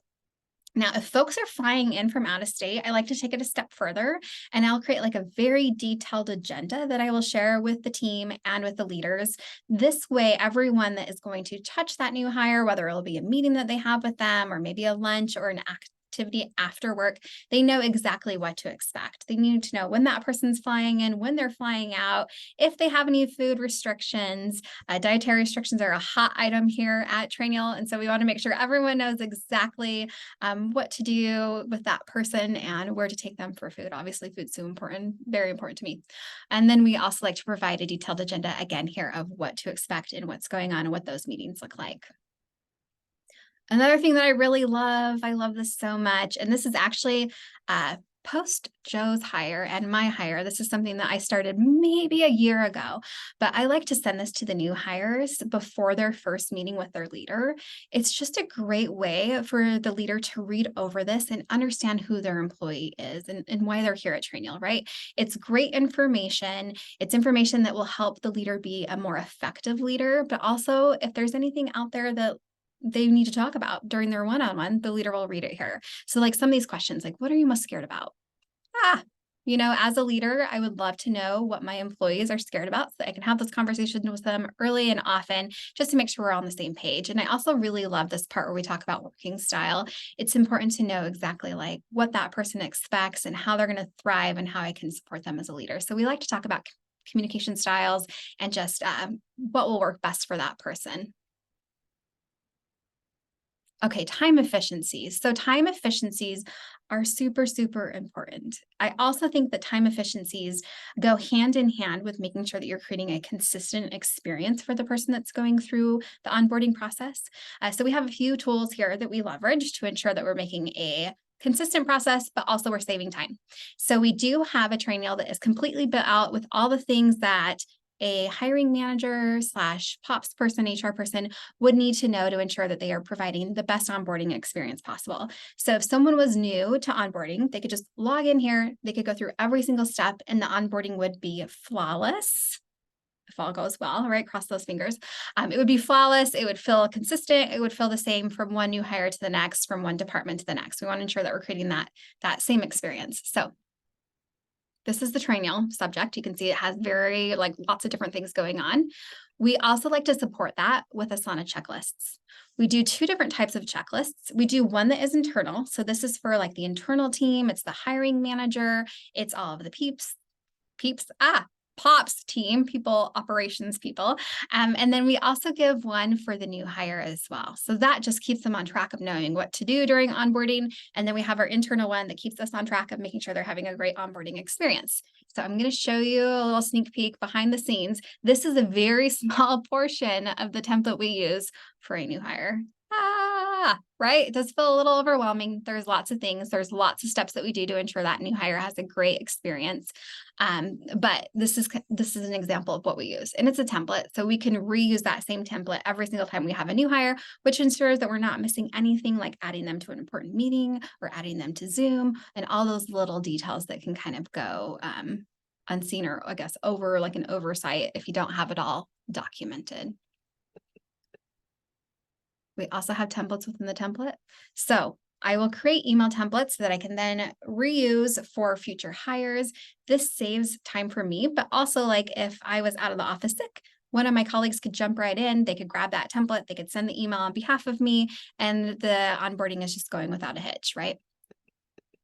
Now, if folks are flying in from out of state, I like to take it a step further, and I'll create a very detailed agenda that I will share with the team and with the leaders. This way, everyone that is going to touch that new hire, whether it'll be a meeting that they have with them or maybe a lunch or an activity after work, they know exactly what to expect. They need to know when that person's flying in, when they're flying out, if they have any food restrictions. Dietary restrictions are a hot item here at Trainual, and so we want to make sure everyone knows exactly what to do with that person and where to take them for food. Obviously, food's so important, very important to me. And then we also like to provide a detailed agenda again here of what to expect and what's going on and what those meetings look like. Another thing that I really love, I love this so much, and this is actually post Joe's hire and my hire. This is something that I started maybe a year ago, but I like to send this to the new hires before their first meeting with their leader. It's just a great way for the leader to read over this and understand who their employee is and why they're here at Trainual, right? It's great information. It's information that will help the leader be a more effective leader, but also if there's anything out there that they need to talk about during their one-on-one, the leader will read it here. So some of these questions, what are you most scared about? As a leader, I would love to know what my employees are scared about so I can have those conversations with them early and often just to make sure we're on the same page. And I also really love this part where we talk about working style. It's important to know exactly what that person expects and how they're going to thrive and how I can support them as a leader. So we like to talk about communication styles and just what will work best for that person. Okay, time efficiencies. So time efficiencies are super, super important. I also think that time efficiencies go hand in hand with making sure that you're creating a consistent experience for the person that's going through the onboarding process. So we have a few tools here that we leverage to ensure that we're making a consistent process, but also we're saving time. So we do have a Trainual that is completely built out with all the things that a hiring manager / POPs person, HR person would need to know to ensure that they are providing the best onboarding experience possible. So if someone was new to onboarding, they could just log in here, they could go through every single step, and the onboarding would be flawless. If all goes well, right? Cross those fingers. It would be flawless. It would feel consistent. It would feel the same from one new hire to the next, from one department to the next. We want to ensure that we're creating that same experience. So this is the Trainual subject. You can see it has lots of different things going on. We also like to support that with Asana checklists. We do 2 different types of checklists. We do one that is internal. So this is for like the internal team. It's the hiring manager. It's all of the POPs team, people, operations people. And then we also give one for the new hire as well. So that just keeps them on track of knowing what to do during onboarding. And then we have our internal one that keeps us on track of making sure they're having a great onboarding experience. So I'm going to show you a little sneak peek behind the scenes. This is a very small portion of the template we use for a new hire. Right? It does feel a little overwhelming. There's lots of things. There's lots of steps that we do to ensure that new hire has a great experience. But this is an example of what we use, and it's a template. So we can reuse that same template every single time we have a new hire, which ensures that we're not missing anything like adding them to an important meeting or adding them to Zoom and all those little details that can kind of go unseen, or I guess over like an oversight if you don't have it all documented. We also have templates within the template. So I will create email templates that I can then reuse for future hires. This saves time for me, but also like if I was out of the office sick, one of my colleagues could jump right in, they could grab that template, they could send the email on behalf of me, and the onboarding is just going without a hitch, right?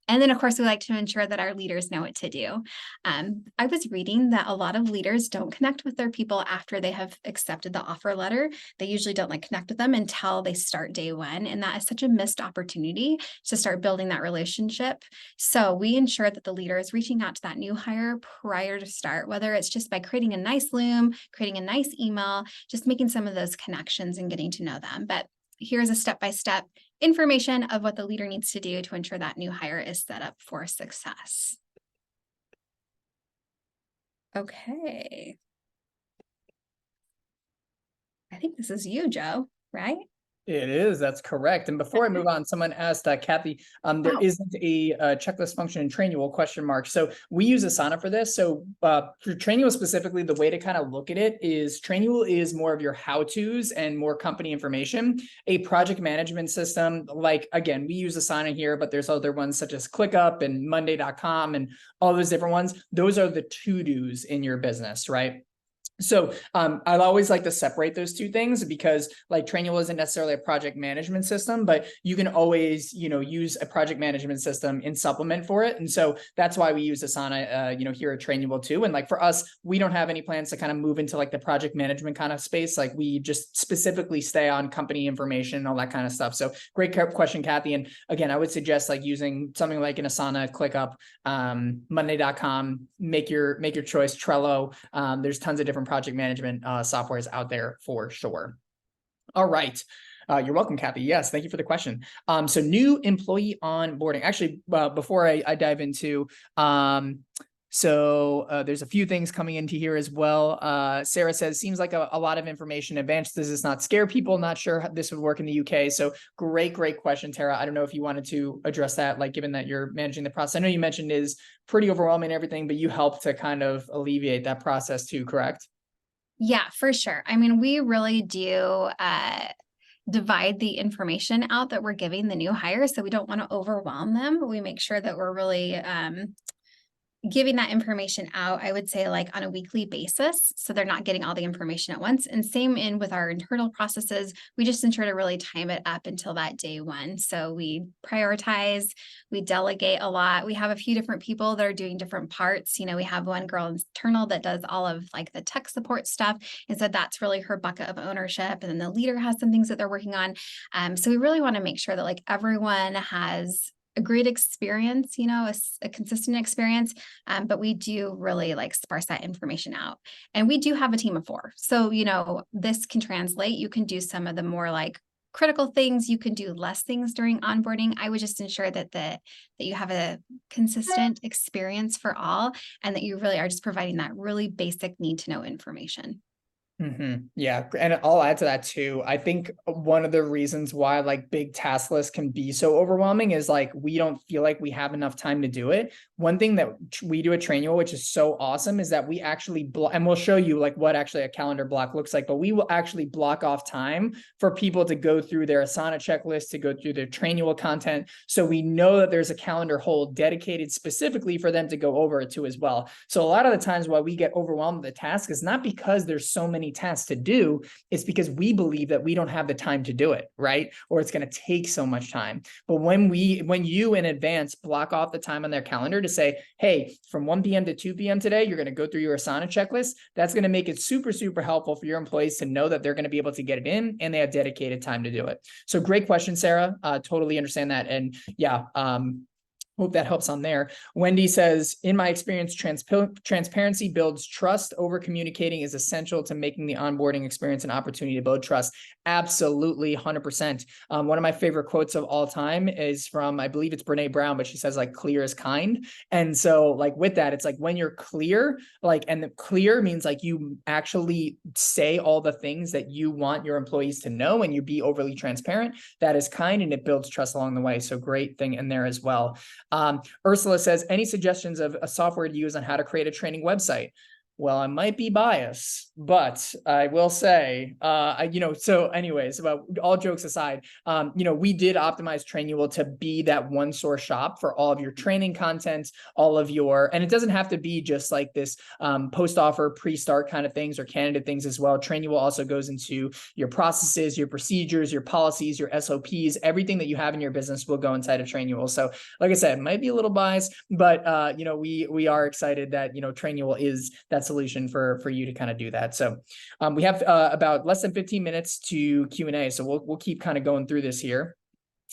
And then, of course, we like to ensure that our leaders know what to do. I was reading that a lot of leaders don't connect with their people after they have accepted the offer letter. They usually don't connect with them until they start day one. And that is such a missed opportunity to start building that relationship. So we ensure that the leader is reaching out to that new hire prior to start, whether it's just by creating a nice Loom, creating a nice email, just making some of those connections and getting to know them. But here's a step-by-step information of what the leader needs to do to ensure that new hire is set up for success. Okay. I think this is you, Joe, right? It is, that's correct. And before I move on, someone asked, Kathy, there isn't a checklist function in Trainual, question mark. So we use Asana for this. So for Trainual specifically, the way to kind of look at it is Trainual is more of your how-tos and more company information. A project management system, like, again, we use Asana here, but there's other ones such as ClickUp and Monday.com and all those different ones. Those are the to-dos in your business, right? So I'd always like to separate those two things, because like Trainual isn't necessarily a project management system, but you can always, use a project management system in supplement for it. And so that's why we use Asana, here at Trainual too. And like for us, we don't have any plans to kind of move into like the project management kind of space. Like we just specifically stay on company information and all that kind of stuff. So great question, Kathy. And again, I would suggest like using something like an Asana, ClickUp, Monday.com, make your choice, Trello. There's tons of different project management softwares out there for sure. All right. You're welcome, Kathy. Yes, thank you for the question. So new employee onboarding. Actually, before I dive into, there's a few things coming into here as well. Sarah says, seems like a lot of information. Advanced does this not scare people? Not sure how this would work in the UK. So great question, Tara. I don't know if you wanted to address that, like given that you're managing the process. I know you mentioned it is pretty overwhelming and everything, but you help to kind of alleviate that process too, correct? Yeah, for sure. I mean, we really do divide the information out that we're giving the new hires. So we don't want to overwhelm them. We make sure that we're really giving that information out, I would say like on a weekly basis. So they're not getting all the information at once. And same in with our internal processes, we just ensure to really time it up until that day one. So we prioritize, we delegate a lot. We have a few different people that are doing different parts. We have one girl internal that does all of like the tech support stuff. And so that's really her bucket of ownership. And then the leader has some things that they're working on. So we really want to make sure that like everyone has a great experience, a consistent experience, but we do really like sparse that information out. And we do have a team of 4. So, this can translate. You can do some of the more like critical things. You can do less things during onboarding. I would just ensure that you have a consistent experience for all, and that you really are just providing that really basic need to know information. Yeah. And I'll add to that too. I think one of the reasons why like big task lists can be so overwhelming is like, we don't feel like we have enough time to do it. One thing that we do at Trainual, which is so awesome, is that we actually and we'll show you like what actually a calendar block looks like, but we will actually block off time for people to go through their Asana checklist, to go through their Trainual content. So we know that there's a calendar hold dedicated specifically for them to go over it too as well. So a lot of the times why we get overwhelmed with the task is not because there's so many tasks to do, it's because we believe that we don't have the time to do it, right? Or it's going to take so much time. But when you in advance block off the time on their calendar to say, hey, from 1 p.m. to 2 p.m. today, you're going to go through your Asana checklist, that's going to make it super, super helpful for your employees to know that they're going to be able to get it in and they have dedicated time to do it. So great question, Sarah. Totally understand that. And yeah, hope that helps on there. Wendy says, in my experience, transparency builds trust. Over communicating is essential to making the onboarding experience an opportunity to build trust. Absolutely, 100%. One of my favorite quotes of all time is from, I believe it's Brene Brown, but she says like, clear is kind. And so like with that, it's like when you're clear, like, and the clear means like you actually say all the things that you want your employees to know, and you be overly transparent. That is kind, and it builds trust along the way. So great thing in there as well. Ursula says, any suggestions of a software to use on how to create a training website? Well, I might be biased, but I will say, so anyways, about all jokes aside, we did optimize Trainual to be that one source shop for all of your training content, and it doesn't have to be just like this post-offer, pre-start kind of things or candidate things as well. Trainual also goes into your processes, your procedures, your policies, your SOPs, everything that you have in your business will go inside of Trainual. So like I said, it might be a little biased, but we are excited that, Trainual is that solution for you to kind of do that. So we have about less than 15 minutes to Q&A. So we'll keep kind of going through this here.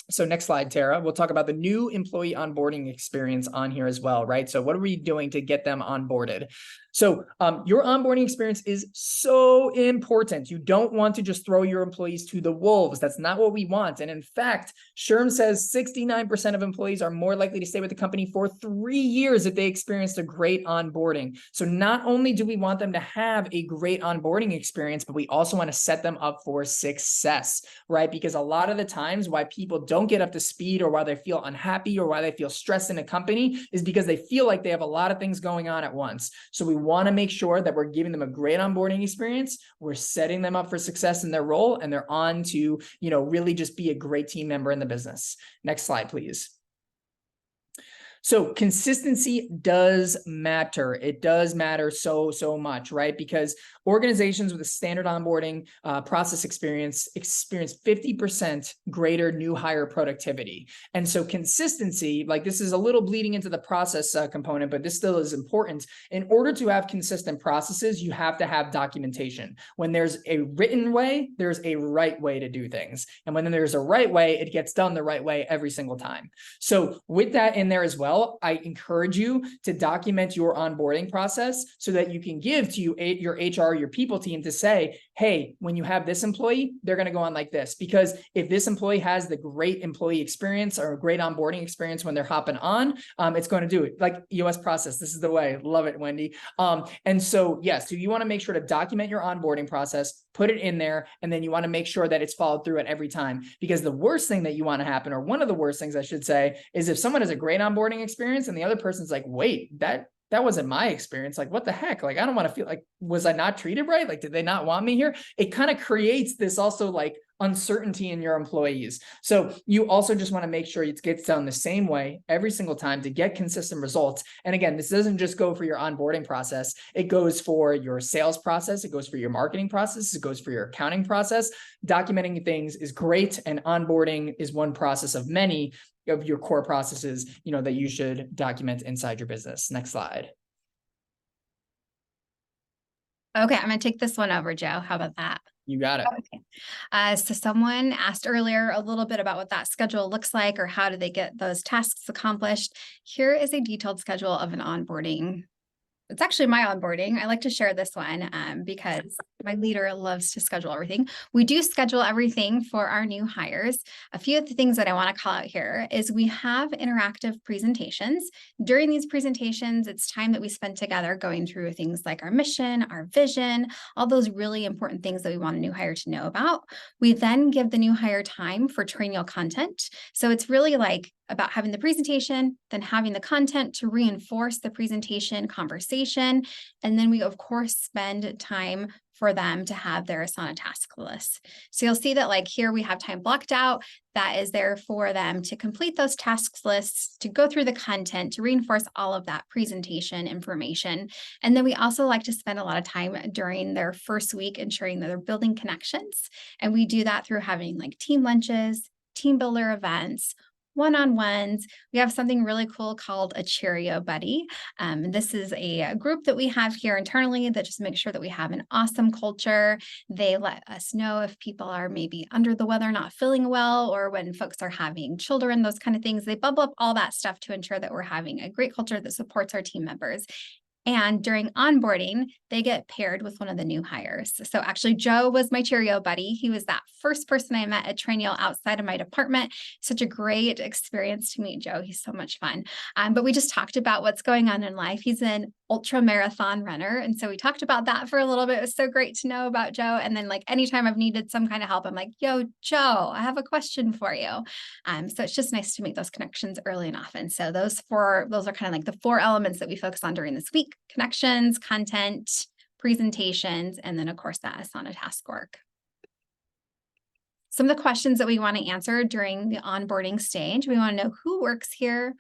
So next slide, Tara, we'll talk about the new employee onboarding experience on here as well, right? So what are we doing to get them onboarded? So your onboarding experience is so important. You don't want to just throw your employees to the wolves. That's not what we want. And in fact, SHRM says 69% of employees are more likely to stay with the company for 3 years if they experienced a great onboarding. So not only do we want them to have a great onboarding experience, but we also want to set them up for success, right? Because a lot of the times why people don't get up to speed, or why they feel unhappy, or why they feel stressed in a company, is because they feel like they have a lot of things going on at once. So we want to make sure that we're giving them a great onboarding experience. We're setting them up for success in their role, and they're on to, really just be a great team member in the business. Next slide, please. So consistency does matter. It does matter so much, right? Because organizations with a standard onboarding process experience 50% greater new hire productivity. And so consistency, like this is a little bleeding into the process component, but this still is important. In order to have consistent processes, you have to have documentation. When there's a written way, there's a right way to do things. And when there's a right way, it gets done the right way every single time. So with that in there as well, I encourage you to document your onboarding process so that you can give to your HR, your people team to say, hey, when you have this employee, they're going to go on like this. Because if this employee has the great employee experience or a great onboarding experience when they're hopping on, it's going to do it like EOS process. This is the way. Love it, Wendy. And so, yes, so you want to make sure to document your onboarding process, put it in there, and then you want to make sure that it's followed through at every time. Because the worst thing that you want to happen, or one of the worst things I should say, is if someone has a great onboarding experience and the other person's like, wait, that wasn't my experience. Like, what the heck? Like, I don't want to feel like, was I not treated right? Like, did they not want me here? It kind of creates this also like uncertainty in your employees. So you also just want to make sure it gets done the same way every single time to get consistent results. And again, this doesn't just go for your onboarding process. It goes for your sales process. It goes for your marketing process. It goes for your accounting process. Documenting things is great. And onboarding is one process of many of your core processes, that you should document inside your business. Next slide. Okay, I'm going to take this one over, Joe. How about that? You got it. Okay. So someone asked earlier a little bit about what that schedule looks like, or how do they get those tasks accomplished. Here is a detailed schedule of an onboarding. It's actually my onboarding. I like to share this one because my leader loves to schedule everything. We do schedule everything for our new hires. A few of the things that I want to call out here is we have interactive presentations. During these presentations, it's time that we spend together going through things like our mission, our vision, all those really important things that we want a new hire to know about. We then give the new hire time for Trainual content. So it's really like about having the presentation, then having the content to reinforce the presentation conversation. And then we, of course, spend time for them to have their Asana task list. So you'll see that like here we have time blocked out that is there for them to complete those tasks lists, to go through the content, to reinforce all of that presentation information. And then we also like to spend a lot of time during their first week ensuring that they're building connections. And we do that through having like team lunches, team builder events, one-on-ones. We have something really cool called a Cheerio Buddy. This is a group that we have here internally that just makes sure that we have an awesome culture. They let us know if people are maybe under the weather, not feeling well, or when folks are having children, those kind of things. They bubble up all that stuff to ensure that we're having a great culture that supports our team members. And during onboarding, they get paired with one of the new hires. So actually, Joe was my Cheerio buddy. He was that first person I met at Trainual outside of my department. Such a great experience to meet Joe. He's so much fun. But we just talked about what's going on in life. He's an ultra marathon runner. And so we talked about that for a little bit. It was so great to know about Joe. And then like anytime I've needed some kind of help, I'm like, yo, Joe, I have a question for you. So it's just nice to make those connections early and often. So those are kind of like the 4 elements that we focus on during this week: connections, content, presentations, and then of course that Asana task work. Some of the questions that we want to answer during the onboarding stage: we want to know who works here,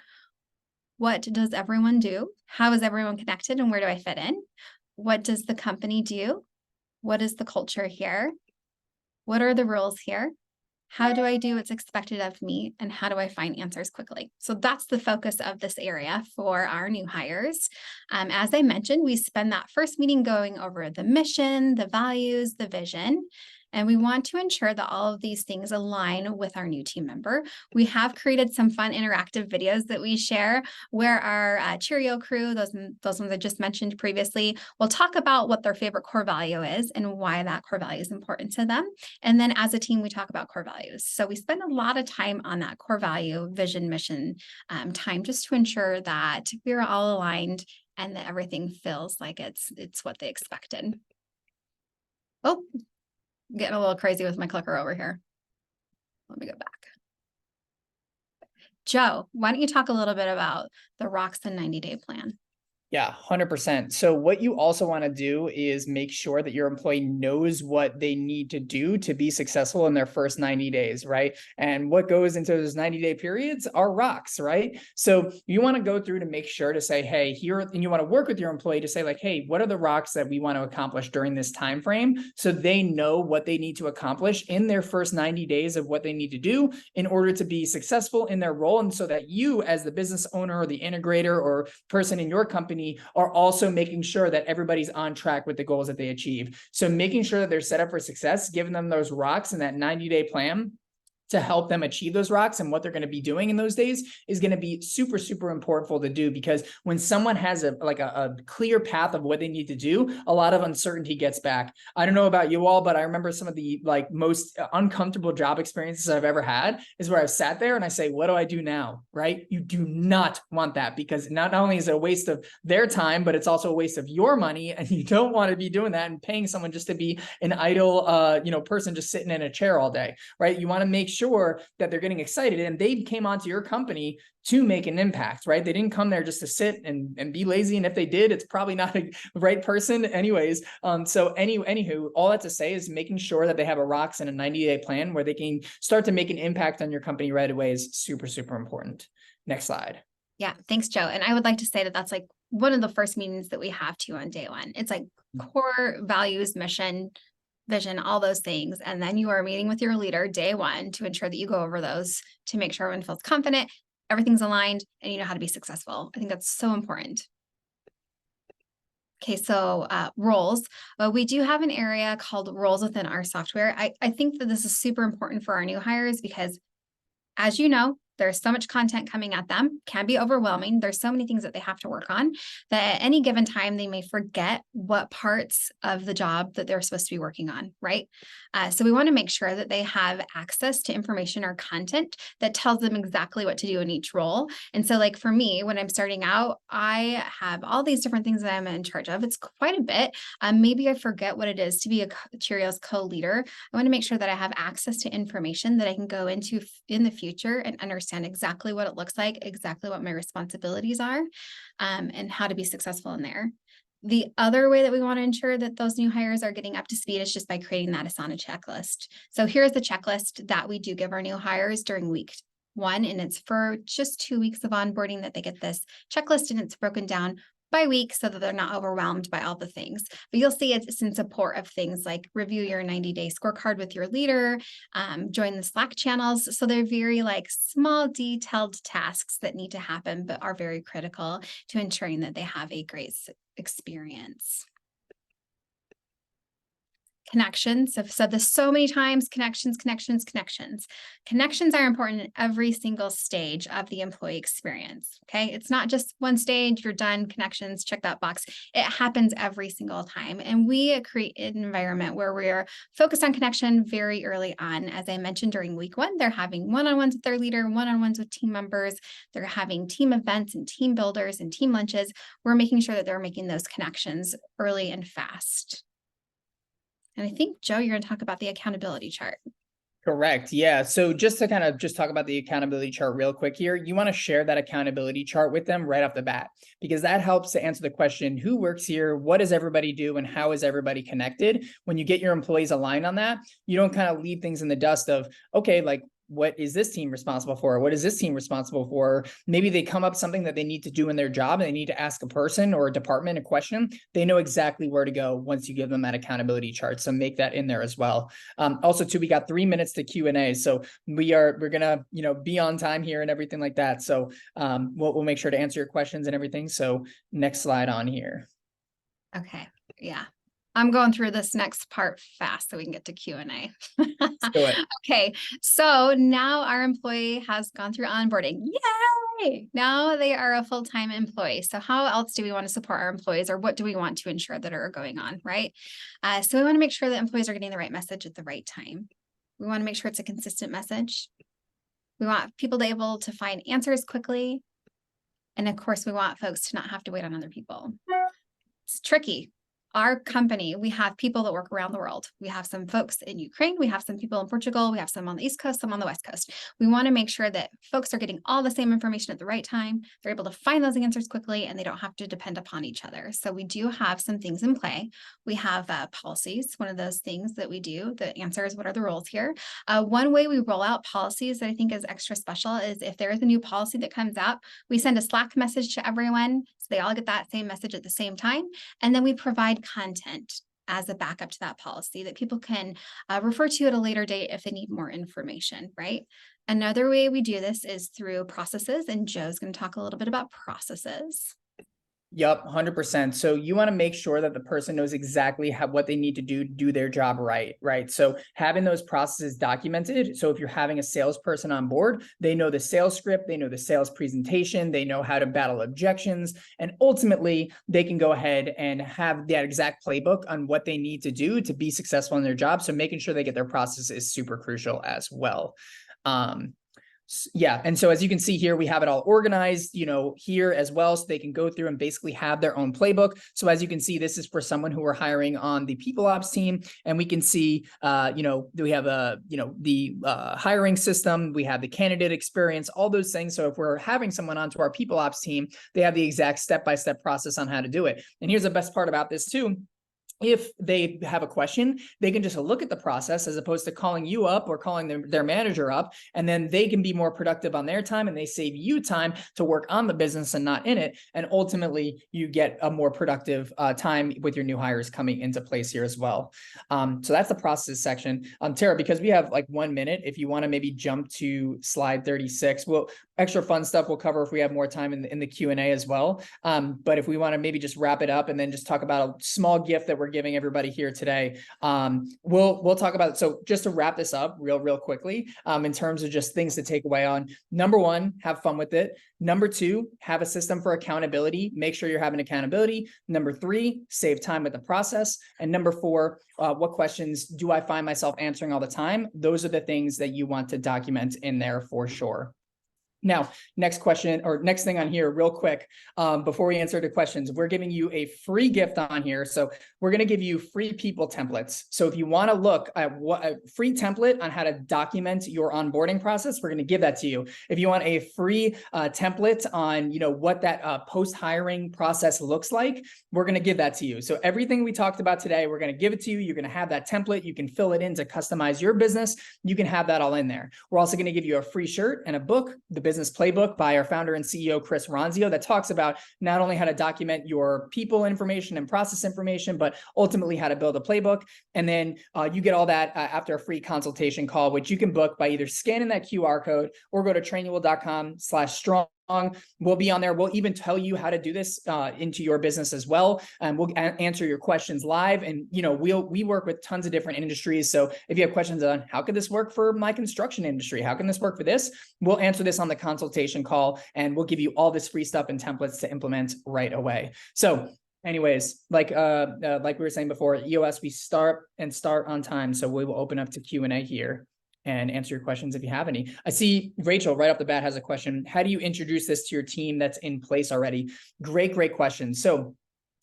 what does everyone do, how is everyone connected, and where do I fit in? What does the company do? What is the culture here? What are the rules here? How do I do what's expected of me? And how do I find answers quickly? So that's the focus of this area for our new hires. As I mentioned, we spend that first meeting going over the mission, the values, the vision. And we want to ensure that all of these things align with our new team member. We have created some fun interactive videos that we share where our Cheerio crew, those ones I just mentioned previously, will talk about what their favorite core value is and why that core value is important to them. And then as a team, we talk about core values. So we spend a lot of time on that core value, vision, mission time, just to ensure that we're all aligned and that everything feels like it's what they expected. Oh, getting a little crazy with my clicker over here. Let me go back. Joe, why don't you talk a little bit about the Rocks and 90-day plan? Yeah, 100%. So what you also want to do is make sure that your employee knows what they need to do to be successful in their first 90 days, right? And what goes into those 90-day periods are rocks, right? So you want to go through to make sure to say, hey, here, and you want to work with your employee to say like, hey, what are the rocks that we want to accomplish during this time frame? So they know what they need to accomplish in their first 90 days of what they need to do in order to be successful in their role. And so that you as the business owner or the integrator or person in your company are also making sure that everybody's on track with the goals that they achieve. So making sure that they're set up for success, giving them those rocks in that 90-day plan to help them achieve those rocks and what they're going to be doing in those days is going to be super, super important to do, because when someone has a clear path of what they need to do, a lot of uncertainty gets back. I don't know about you all, but I remember some of the most uncomfortable job experiences I've ever had is where I've sat there and I say, what do I do now? Right? You do not want that, because not only is it a waste of their time, but it's also a waste of your money. And you don't want to be doing that and paying someone just to be an idle, person just sitting in a chair all day, right? You want to make sure sure that they're getting excited, and they came onto your company to make an impact, right? They didn't come there just to sit and be lazy. And if they did, it's probably not a right person anyways. Anywho, all that to say is making sure that they have a rocks and a 90-day plan where they can start to make an impact on your company right away is super, super important. Next slide. Yeah, thanks, Joe. And I would like to say that that's like one of the first meetings that we have too on day one. It's like core values, mission, vision, all those things. And then you are meeting with your leader day one to ensure that you go over those to make sure everyone feels confident, everything's aligned, and you know how to be successful. I think that's so important. Okay, so roles. We do have an area called roles within our software. I think that this is super important for our new hires because, as you know, there's so much content coming at them, can be overwhelming. There's so many things that they have to work on that at any given time, they may forget what parts of the job that they're supposed to be working on, right? So we want to make sure that they have access to information or content that tells them exactly what to do in each role. And so like for me, when I'm starting out, I have all these different things that I'm in charge of. It's quite a bit. Maybe I forget what it is to be a Cheerios co-leader. I want to make sure that I have access to information that I can go into in the future and understand exactly what it looks like, exactly what my responsibilities are, and how to be successful in there. The other way that we want to ensure that those new hires are getting up to speed is just by creating that Asana checklist. So here's the checklist that we do give our new hires during week 1, and it's for just 2 weeks of onboarding that they get this checklist, and it's broken down by week so that they're not overwhelmed by all the things. But you'll see it's in support of things like review your 90-day scorecard with your leader, join the Slack channels. So they're very like small, detailed tasks that need to happen, but are very critical to ensuring that they have a great experience. Connections. I've said this so many times, connections. Connections are important in every single stage of the employee experience, okay? It's not just one stage, you're done, connections, check that box. It happens every single time. And we create an environment where we're focused on connection very early on. As I mentioned during week 1, they're having one-on-ones with their leader, one-on-ones with team members. They're having team events and team builders and team lunches. We're making sure that they're making those connections early and fast. And I think, Joe, you're going to talk about the accountability chart. Correct. Yeah. So just to kind of just talk about the accountability chart real quick here, you want to share that accountability chart with them right off the bat, because that helps to answer the question, who works here? What does everybody do? And how is everybody connected? When you get your employees aligned on that, you don't kind of leave things in the dust of, okay, like, what is this team responsible for? What is this team responsible for? Maybe they come up something that they need to do in their job and they need to ask a person or a department a question. They know exactly where to go once you give them that accountability chart. So make that in there as well. Also too, we got 3 minutes to Q&A. So we're gonna, be on time here and everything like that. So we'll make sure to answer your questions and everything. So next slide on here. Okay. Yeah. I'm going through this next part fast so we can get to Q&A. Let's do it. Okay, so now our employee has gone through onboarding. Yay! Now they are a full-time employee. So how else do we want to support our employees, or what do we want to ensure that are going on, right? So we want to make sure that employees are getting the right message at the right time. We want to make sure it's a consistent message. We want people to be able to find answers quickly. And of course, we want folks to not have to wait on other people. It's tricky. Our company, we have people that work around the world. We have some folks in Ukraine. We have some people in Portugal. We have some on the East Coast, some on the West Coast. We want to make sure that folks are getting all the same information at the right time. They're able to find those answers quickly, and they don't have to depend upon each other. So we do have some things in play. We have policies. One of those things that we do that answers what are the rules here. One way we roll out policies that I think is extra special is if there is a new policy that comes out, we send a Slack message to everyone so they all get that same message at the same time. And then we provide content as a backup to that policy that people can refer to at a later date if they need more information, right? Another way we do this is through processes, and Joe's going to talk a little bit about processes. Yep, 100%. So you want to make sure that the person knows exactly what they need to do their job right? So having those processes documented. So if you're having a salesperson on board, they know the sales script, they know the sales presentation, they know how to battle objections, and ultimately they can go ahead and have that exact playbook on what they need to do to be successful in their job. So making sure they get their process is super crucial as well. Yeah. And so as you can see here, we have it all organized, here as well. So they can go through and basically have their own playbook. So as you can see, this is for someone who we're hiring on the people ops team. And we can see, we have the hiring system, we have the candidate experience, all those things. So if we're having someone onto our people ops team, they have the exact step-by-step process on how to do it. And here's the best part about this too. If they have a question, they can just look at the process as opposed to calling you up or calling their manager up, and then they can be more productive on their time, and they save you time to work on the business and not in it. And ultimately, you get a more productive time with your new hires coming into place here as well. So that's the process section. Tara, because we have like 1 minute, if you want to maybe jump to slide 36, extra fun stuff we'll cover if we have more time in the Q&A as well. But if we want to maybe just wrap it up and then just talk about a small gift that we're giving everybody here today, we'll talk about it. So just to wrap this up real quickly, in terms of just things to take away on. Number one, have fun with it. Number two, have a system for accountability. Make sure you're having accountability. Number three, save time with the process. And number four, what questions do I find myself answering all the time? Those are the things that you want to document in there for sure. Now, next question or next thing on here real quick, before we answer the questions, we're giving you a free gift on here. So we're going to give you free people templates. So if you want to look at what a free template on how to document your onboarding process, we're going to give that to you. If you want a free template on, what that post-hiring process looks like, we're going to give that to you. So everything we talked about today, we're going to give it to you. You're going to have that template. You can fill it in to customize your business. You can have that all in there. We're also going to give you a free shirt and a book, the Business Playbook by our founder and CEO, Chris Ronzio, that talks about not only how to document your people information and process information, but ultimately how to build a playbook. And then you get all that after a free consultation call, which you can book by either scanning that QR code or go to trainual.com/strong. We'll be on there. We'll even tell you how to do this into your business as well. And we'll answer your questions live. And, we work with tons of different industries. So if you have questions on how could this work for my construction industry? How can this work for this? We'll answer this on the consultation call, and we'll give you all this free stuff and templates to implement right away. So anyways, like we were saying before, at EOS, we start on time. So we will open up to Q&A here and answer your questions if you have any. I see Rachel right off the bat has a question. How do you introduce this to your team that's in place already? Great question. So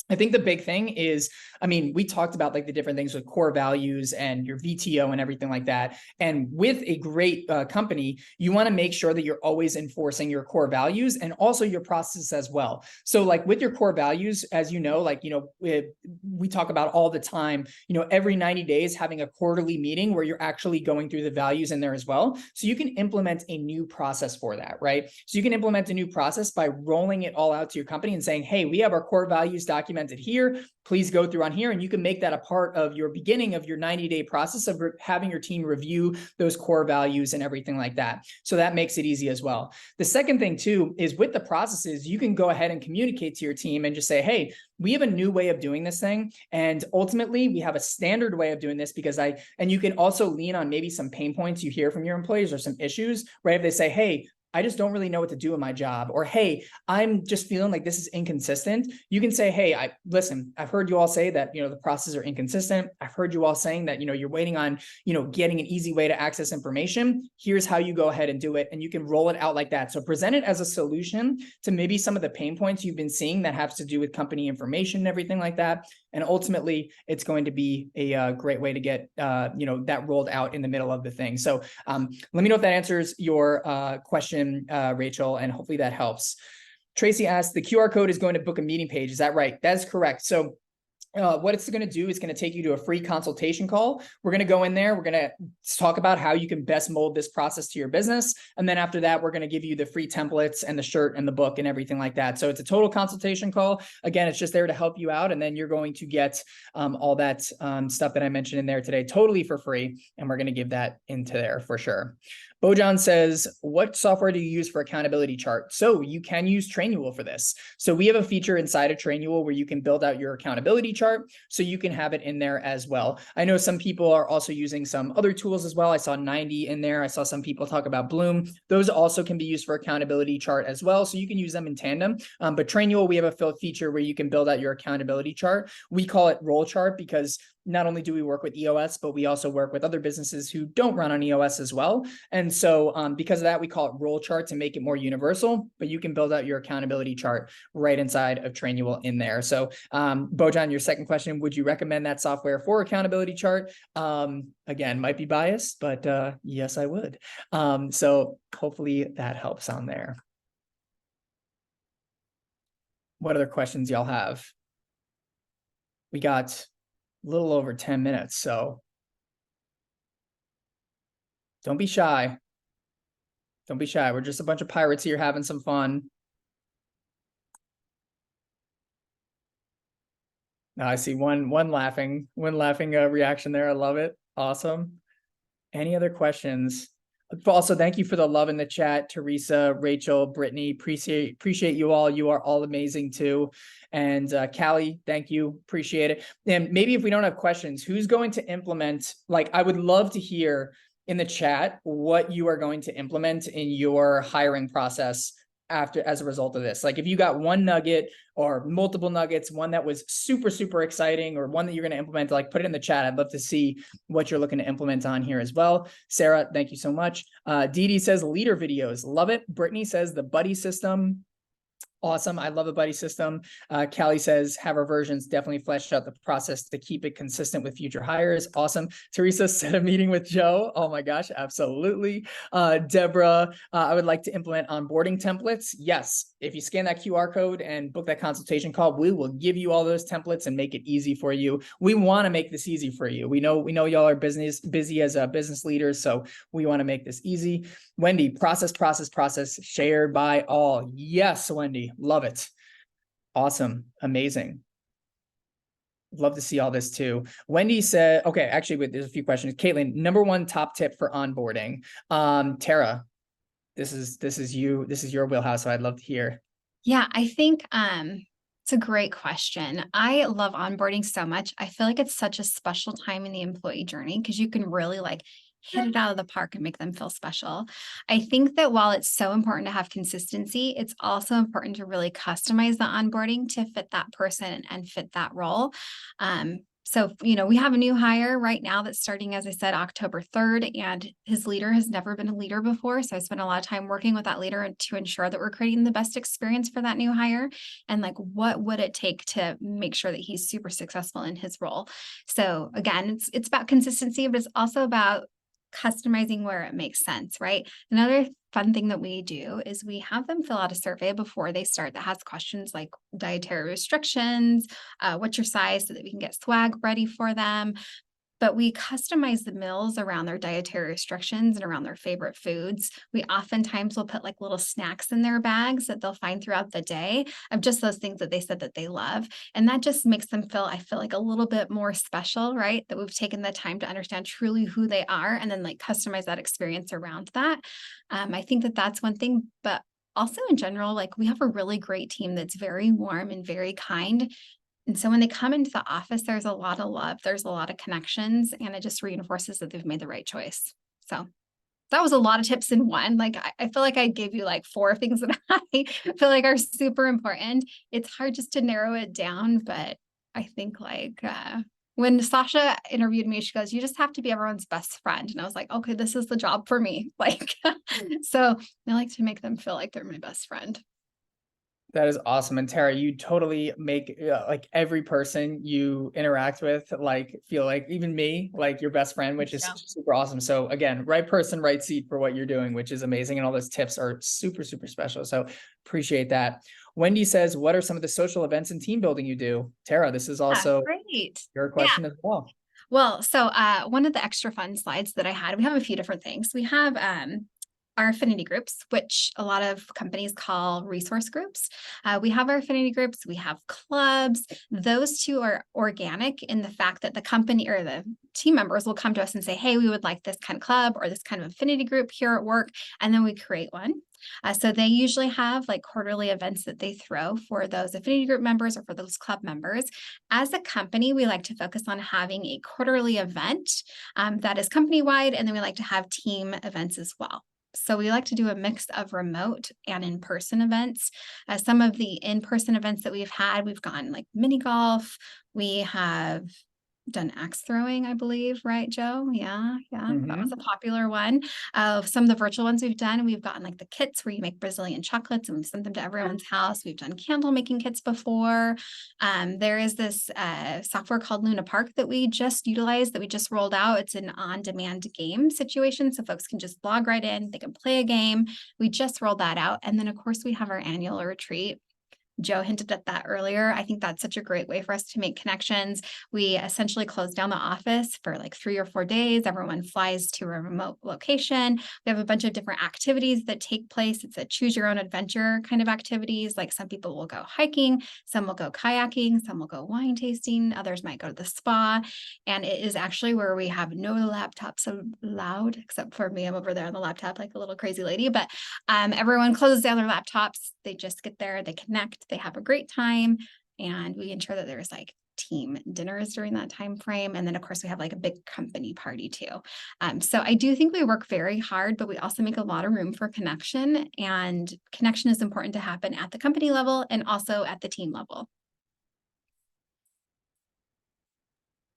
I think the big thing is, we talked about like the different things with core values and your VTO and everything like that. And with a great company, you want to make sure that you're always enforcing your core values and also your process as well. So like with your core values, as we talk about all the time, every 90 days having a quarterly meeting where you're actually going through the values in there as well. So you can implement a new process for that, right? So you can implement a new process by rolling it all out to your company and saying, hey, we have our core values documented here. Please go through on here, and you can make that a part of your beginning of your 90-day process of having your team review those core values and everything like that. So that makes it easy as well. The second thing too is with the processes, you can go ahead and communicate to your team and just say, hey, we have a new way of doing this thing. And ultimately we have a standard way of doing this and you can also lean on maybe some pain points you hear from your employees or some issues, right? If they say, hey, I just don't really know what to do in my job, or, hey, I'm just feeling like this is inconsistent. You can say, hey, I've heard you all say that, the processes are inconsistent. I've heard you all saying that, you're waiting on, getting an easy way to access information. Here's how you go ahead and do it. And you can roll it out like that. So present it as a solution to maybe some of the pain points you've been seeing that has to do with company information and everything like that. And ultimately it's going to be a great way to get, that rolled out in the middle of the thing. So let me know if that answers your question, Rachel, and hopefully that helps. Tracy asked, the QR code is going to book a meeting page. Is that right? That is correct. So what it's going to do is going to take you to a free consultation call. We're going to go in there. We're going to talk about how you can best mold this process to your business. And then after that, we're going to give you the free templates and the shirt and the book and everything like that. So it's a total consultation call. Again, it's just there to help you out. And then you're going to get all that stuff that I mentioned in there today, totally for free. And we're going to give that into there for sure. Bojan says, what software do you use for accountability chart? So you can use Trainual for this. So we have a feature inside of Trainual where you can build out your accountability chart, so you can have it in there as well. I know some people are also using some other tools as well. I saw 90 in there. I saw some people talk about Bloom. Those also can be used for accountability chart as well. So you can use them in tandem. But Trainual, we have a feature where you can build out your accountability chart. We call it roll chart because not only do we work with EOS, but we also work with other businesses who don't run on EOS as well. And so because of that, we call it role chart to make it more universal, but you can build out your accountability chart right inside of Trainual in there. So Bojan, your second question, would you recommend that software for accountability chart? Again, might be biased, but yes, I would. So hopefully that helps on there. What other questions y'all have? We got a little over 10 minutes, so don't be shy. Don't be shy. We're just a bunch of pirates here having some fun. Now I see one laughing reaction there. I love it. Awesome. Any other questions? Also, thank you for the love in the chat, Teresa, Rachel, Brittany. Appreciate you all. You are all amazing too. And Callie, thank you. Appreciate it. And maybe if we don't have questions, who's going to implement? Like, I would love to hear in the chat what you are going to implement in your hiring process as a result of this. Like, if you got one nugget or multiple nuggets, one that was super, super exciting, or one that you're going to implement, like, put it in the chat. I'd love to see what you're looking to implement on here as well. Sarah, thank you so much. Dee Dee says leader videos. Love it. Brittany says the buddy system. Awesome. I love the buddy system. Callie says have our versions definitely fleshed out the process to keep it consistent with future hires. Awesome. Teresa set a meeting with Joe. Oh my gosh, absolutely. Deborah, I would like to implement onboarding templates. Yes. If you scan that QR code and book that consultation call, we will give you all those templates and make it easy for you. We want to make this easy for you. We know y'all are busy as business leaders, so we want to make this easy. Wendy, process shared by all. Yes, Wendy, love it. Awesome. Amazing. Love to see all this too. Wendy said, okay, actually, wait, there's a few questions. Caitlin, number one top tip for onboarding. Tara, this is your wheelhouse, so I'd love to hear. Yeah, I think it's a great question. I love onboarding so much. I feel like it's such a special time in the employee journey because you can really like hit it out of the park and make them feel special. I think that while it's so important to have consistency, it's also important to really customize the onboarding to fit that person and fit that role. So, we have a new hire right now that's starting, as I said, October 3rd, and his leader has never been a leader before. So I spent a lot of time working with that leader to ensure that we're creating the best experience for that new hire. And like, what would it take to make sure that he's super successful in his role? So again, it's about consistency, but it's also about customizing where it makes sense, right? Another fun thing that we do is we have them fill out a survey before they start that has questions like dietary restrictions, what's your size, so that we can get swag ready for them. But we customize the meals around their dietary restrictions and around their favorite foods. We oftentimes will put like little snacks in their bags that they'll find throughout the day of just those things that they said that they love. And that just makes them feel, I feel like, a little bit more special, right? That we've taken the time to understand truly who they are and then like customize that experience around that. I think that that's one thing, but also in general, like we have a really great team that's very warm and very kind. And so when they come into the office, there's a lot of love, there's a lot of connections, and it just reinforces that they've made the right choice. So that was a lot of tips in one. Like, I feel like I gave you like 4 things that I feel like are super important. It's hard just to narrow it down, but I think like when Sasha interviewed me, she goes, you just have to be everyone's best friend. And I was like, okay, this is the job for me. Like, so I like to make them feel like they're my best friend. That is awesome. And Tara, you totally make like every person you interact with, like feel like even me, like your best friend, which is super awesome. So again, right person, right seat for what you're doing, which is amazing. And all those tips are super, super special. So appreciate that. Wendy says, what are some of the social events and team building you do? Tara, this is also great. your question as well. Well, so one of the extra fun slides that I had, we have a few different things. We have our affinity groups, which a lot of companies call resource groups. We have our affinity groups, we have clubs. Those two are organic in the fact that the company or the team members will come to us and say, hey, we would like this kind of club or this kind of affinity group here at work. And then we create one. So they usually have like quarterly events that they throw for those affinity group members or for those club members. As a company, we like to focus on having a quarterly event that is company-wide, and then we like to have team events as well. So we like to do a mix of remote and in-person events. Some of the in-person events that we've had, we've gone like mini golf. We have done axe throwing, I believe, right, Joe? Yeah, that Mhm. was a popular one. Some of the virtual ones we've done, we've gotten like the kits where you make Brazilian chocolates and we've sent them to everyone's house. We've done candle making kits before. There is this software called Luna Park that we just utilized, that we just rolled out. It's an on-demand game situation, so folks can just log right in, they can play a game. We just rolled that out. And then of course we have our annual retreat. Joe hinted at that earlier. I think that's such a great way for us to make connections. We essentially close down the office for like 3 or 4 days. Everyone flies to a remote location. We have a bunch of different activities that take place. It's a choose your own adventure kind of activities. Like some people will go hiking, some will go kayaking, some will go wine tasting, others might go to the spa. And it is actually where we have no laptops allowed, except for me. I'm over there on the laptop like a little crazy lady, but everyone closes down their laptops. They just get there, they connect, they have a great time, and we ensure that there's like team dinners during that time frame. And then of course we have like a big company party too. So I do think we work very hard, but we also make a lot of room for connection, and connection is important to happen at the company level and also at the team level.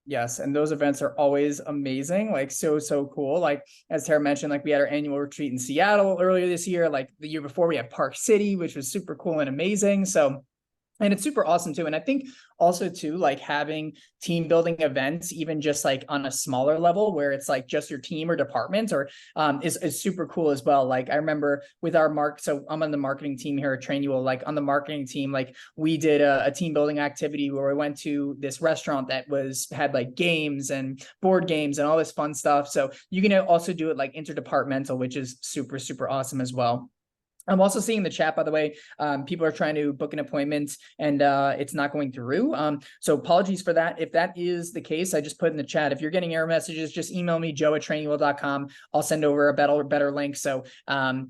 Yes, and those events are always amazing, like so cool. Like as Tara mentioned, like we had our annual retreat in Seattle earlier this year. Like the year before, we had Park City, which was super cool and amazing. So, and it's super awesome too. And I think also too, like having team building events, even just like on a smaller level where it's like just your team or department, or is super cool as well. Like I remember with our so I'm on the marketing team here at Trainual. Like on the marketing team, like we did a team building activity where we went to this restaurant that had like games and board games and all this fun stuff. So you can also do it like interdepartmental, which is super awesome as well. I'm also seeing in the chat, by the way, people are trying to book an appointment and it's not going through. So apologies for that. If that is the case, I just put in the chat. If you're getting error messages, just email me, joe@trainual.com. I'll send over a better link. So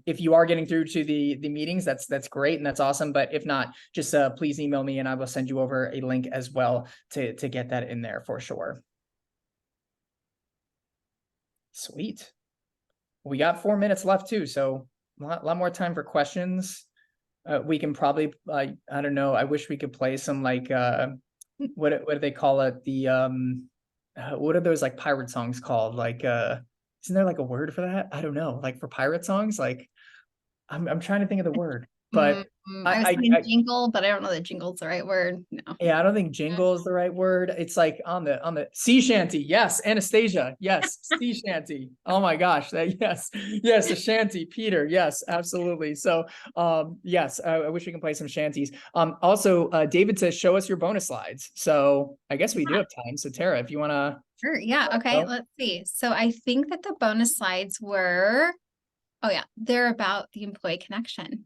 if you are getting through to the meetings, that's great and that's awesome. But if not, just please email me and I will send you over a link as well to get that in there for sure. Sweet. We got 4 minutes left too, so a lot more time for questions. We can probably, I don't know. I wish we could play some like, what do they call it? The, what are those like pirate songs called? Like, isn't there like a word for that? I don't know. Like for pirate songs, like I'm trying to think of the word, but I was thinking jingle, but I don't know that jingle's the right word. No. yeah, I don't think jingle is the right word. It's like on the sea shanty. Yes, Anastasia. Yes, sea shanty. Oh my gosh, yes, a shanty. Peter. Yes, absolutely. So, yes, I wish we can play some shanties. Also, David says, show us your bonus slides. So I guess we do have time. So Tara, if you want to. Sure. Yeah. Okay. Let's see. So I think that the bonus slides were, oh yeah, they're about the employee connection.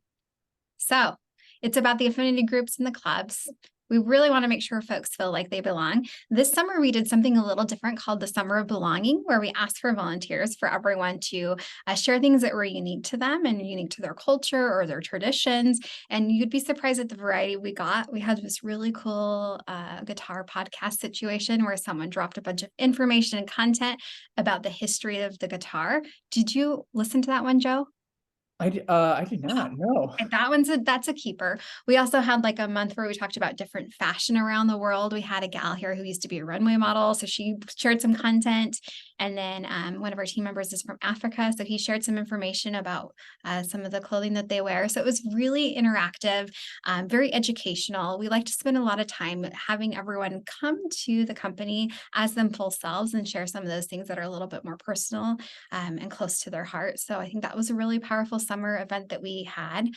So it's about the affinity groups and the clubs. We really want to make sure folks feel like they belong. This summer, we did something a little different called the Summer of Belonging, where we asked for volunteers for everyone to share things that were unique to them and unique to their culture or their traditions. And you'd be surprised at the variety we got. We had this really cool guitar podcast situation where someone dropped a bunch of information and content about the history of the guitar. Did you listen to that one, Joe? I did not know. And that's a keeper. We also had like a month where we talked about different fashion around the world. We had a gal here who used to be a runway model, so she shared some content. And then one of our team members is from Africa, so he shared some information about some of the clothing that they wear. So it was really interactive, very educational. We like to spend a lot of time having everyone come to the company as them full selves and share some of those things that are a little bit more personal and close to their heart. So I think that was a really powerful summer event that we had.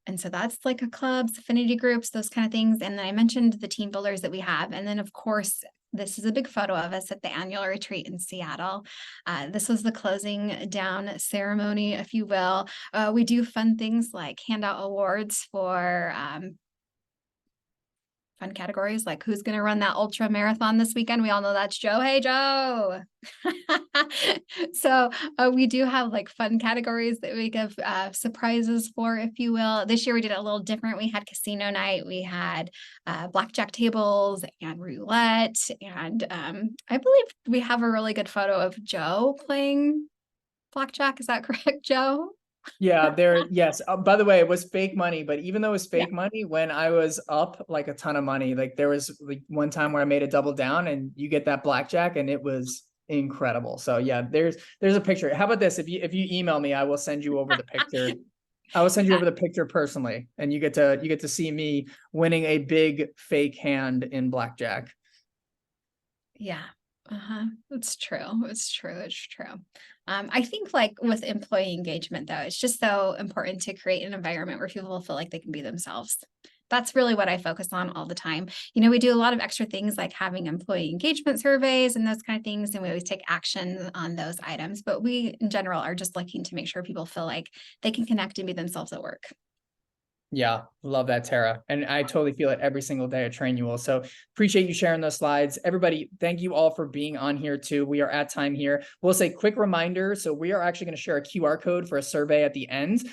And so that's like a clubs, affinity groups, those kind of things. And then I mentioned the team builders that we have. And then of course, this is a big photo of us at the annual retreat in Seattle. This was the closing down ceremony, if you will. We do fun things like hand out awards for fun categories like who's going to run that ultra marathon this weekend. We all know that's Joe. Hey, Joe. So we do have like fun categories that we give surprises for, if you will. This year we did it a little different. We had casino night. We had blackjack tables and roulette. And I believe we have a really good photo of Joe playing blackjack. Is that correct, Joe? Yeah, yes. By the way, it was fake money, but even though it was Yeah. fake money, when I was up like a ton of money, like there was like one time where I made a double down and you get that blackjack and it was incredible. So yeah, there's a picture. How about this? If you email me, I will send you over the picture. I will send you over the picture personally, and you get to see me winning a big fake hand in blackjack. Yeah. Uh-huh. It's true. It's true. It's true. I think like with employee engagement though, it's just so important to create an environment where people feel like they can be themselves. That's really what I focus on all the time. You know, we do a lot of extra things like having employee engagement surveys and those kind of things, and we always take action on those items. But we in general are just looking to make sure people feel like they can connect and be themselves at work. Yeah, love that, Tara. And I totally feel it every single day at Trainual. So appreciate you sharing those slides. Everybody, thank you all for being on here too. We are at time here. We'll say quick reminder. So we are actually going to share a QR code for a survey at the end.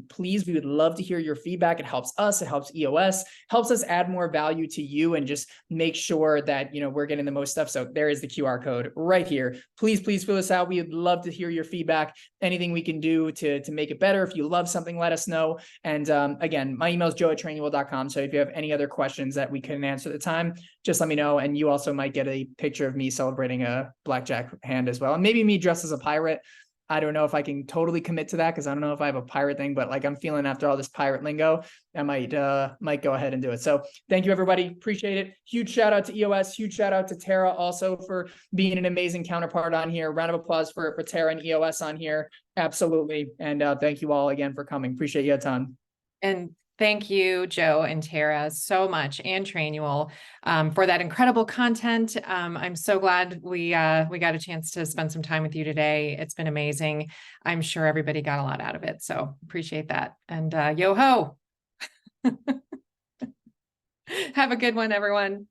Please, we would love to hear your feedback. It helps us, it helps EOS, helps us add more value to you and just make sure that, you know, we're getting the most stuff. So there is the QR code right here. Please fill this out. We would love to hear your feedback. Anything we can do to make it better. If you love something, let us know. And again, my email is joe@trainual.com. So if you have any other questions that we couldn't answer at the time, just let me know. And you also might get a picture of me celebrating a blackjack hand as well. And maybe me dressed as a pirate. I don't know if I can totally commit to that because I don't know if I have a pirate thing, but like I'm feeling after all this pirate lingo, I might go ahead and do it. So thank you, everybody. Appreciate it. Huge shout out to EOS. Huge shout out to Tara also for being an amazing counterpart on here. Round of applause for Tara and EOS on here. Absolutely. And thank you all again for coming. Appreciate you a ton. And thank you, Joe and Tara, so much, and Trainual, for that incredible content. I'm so glad we got a chance to spend some time with you today. It's been amazing. I'm sure everybody got a lot out of it. So appreciate that. And yo ho. Have a good one, everyone.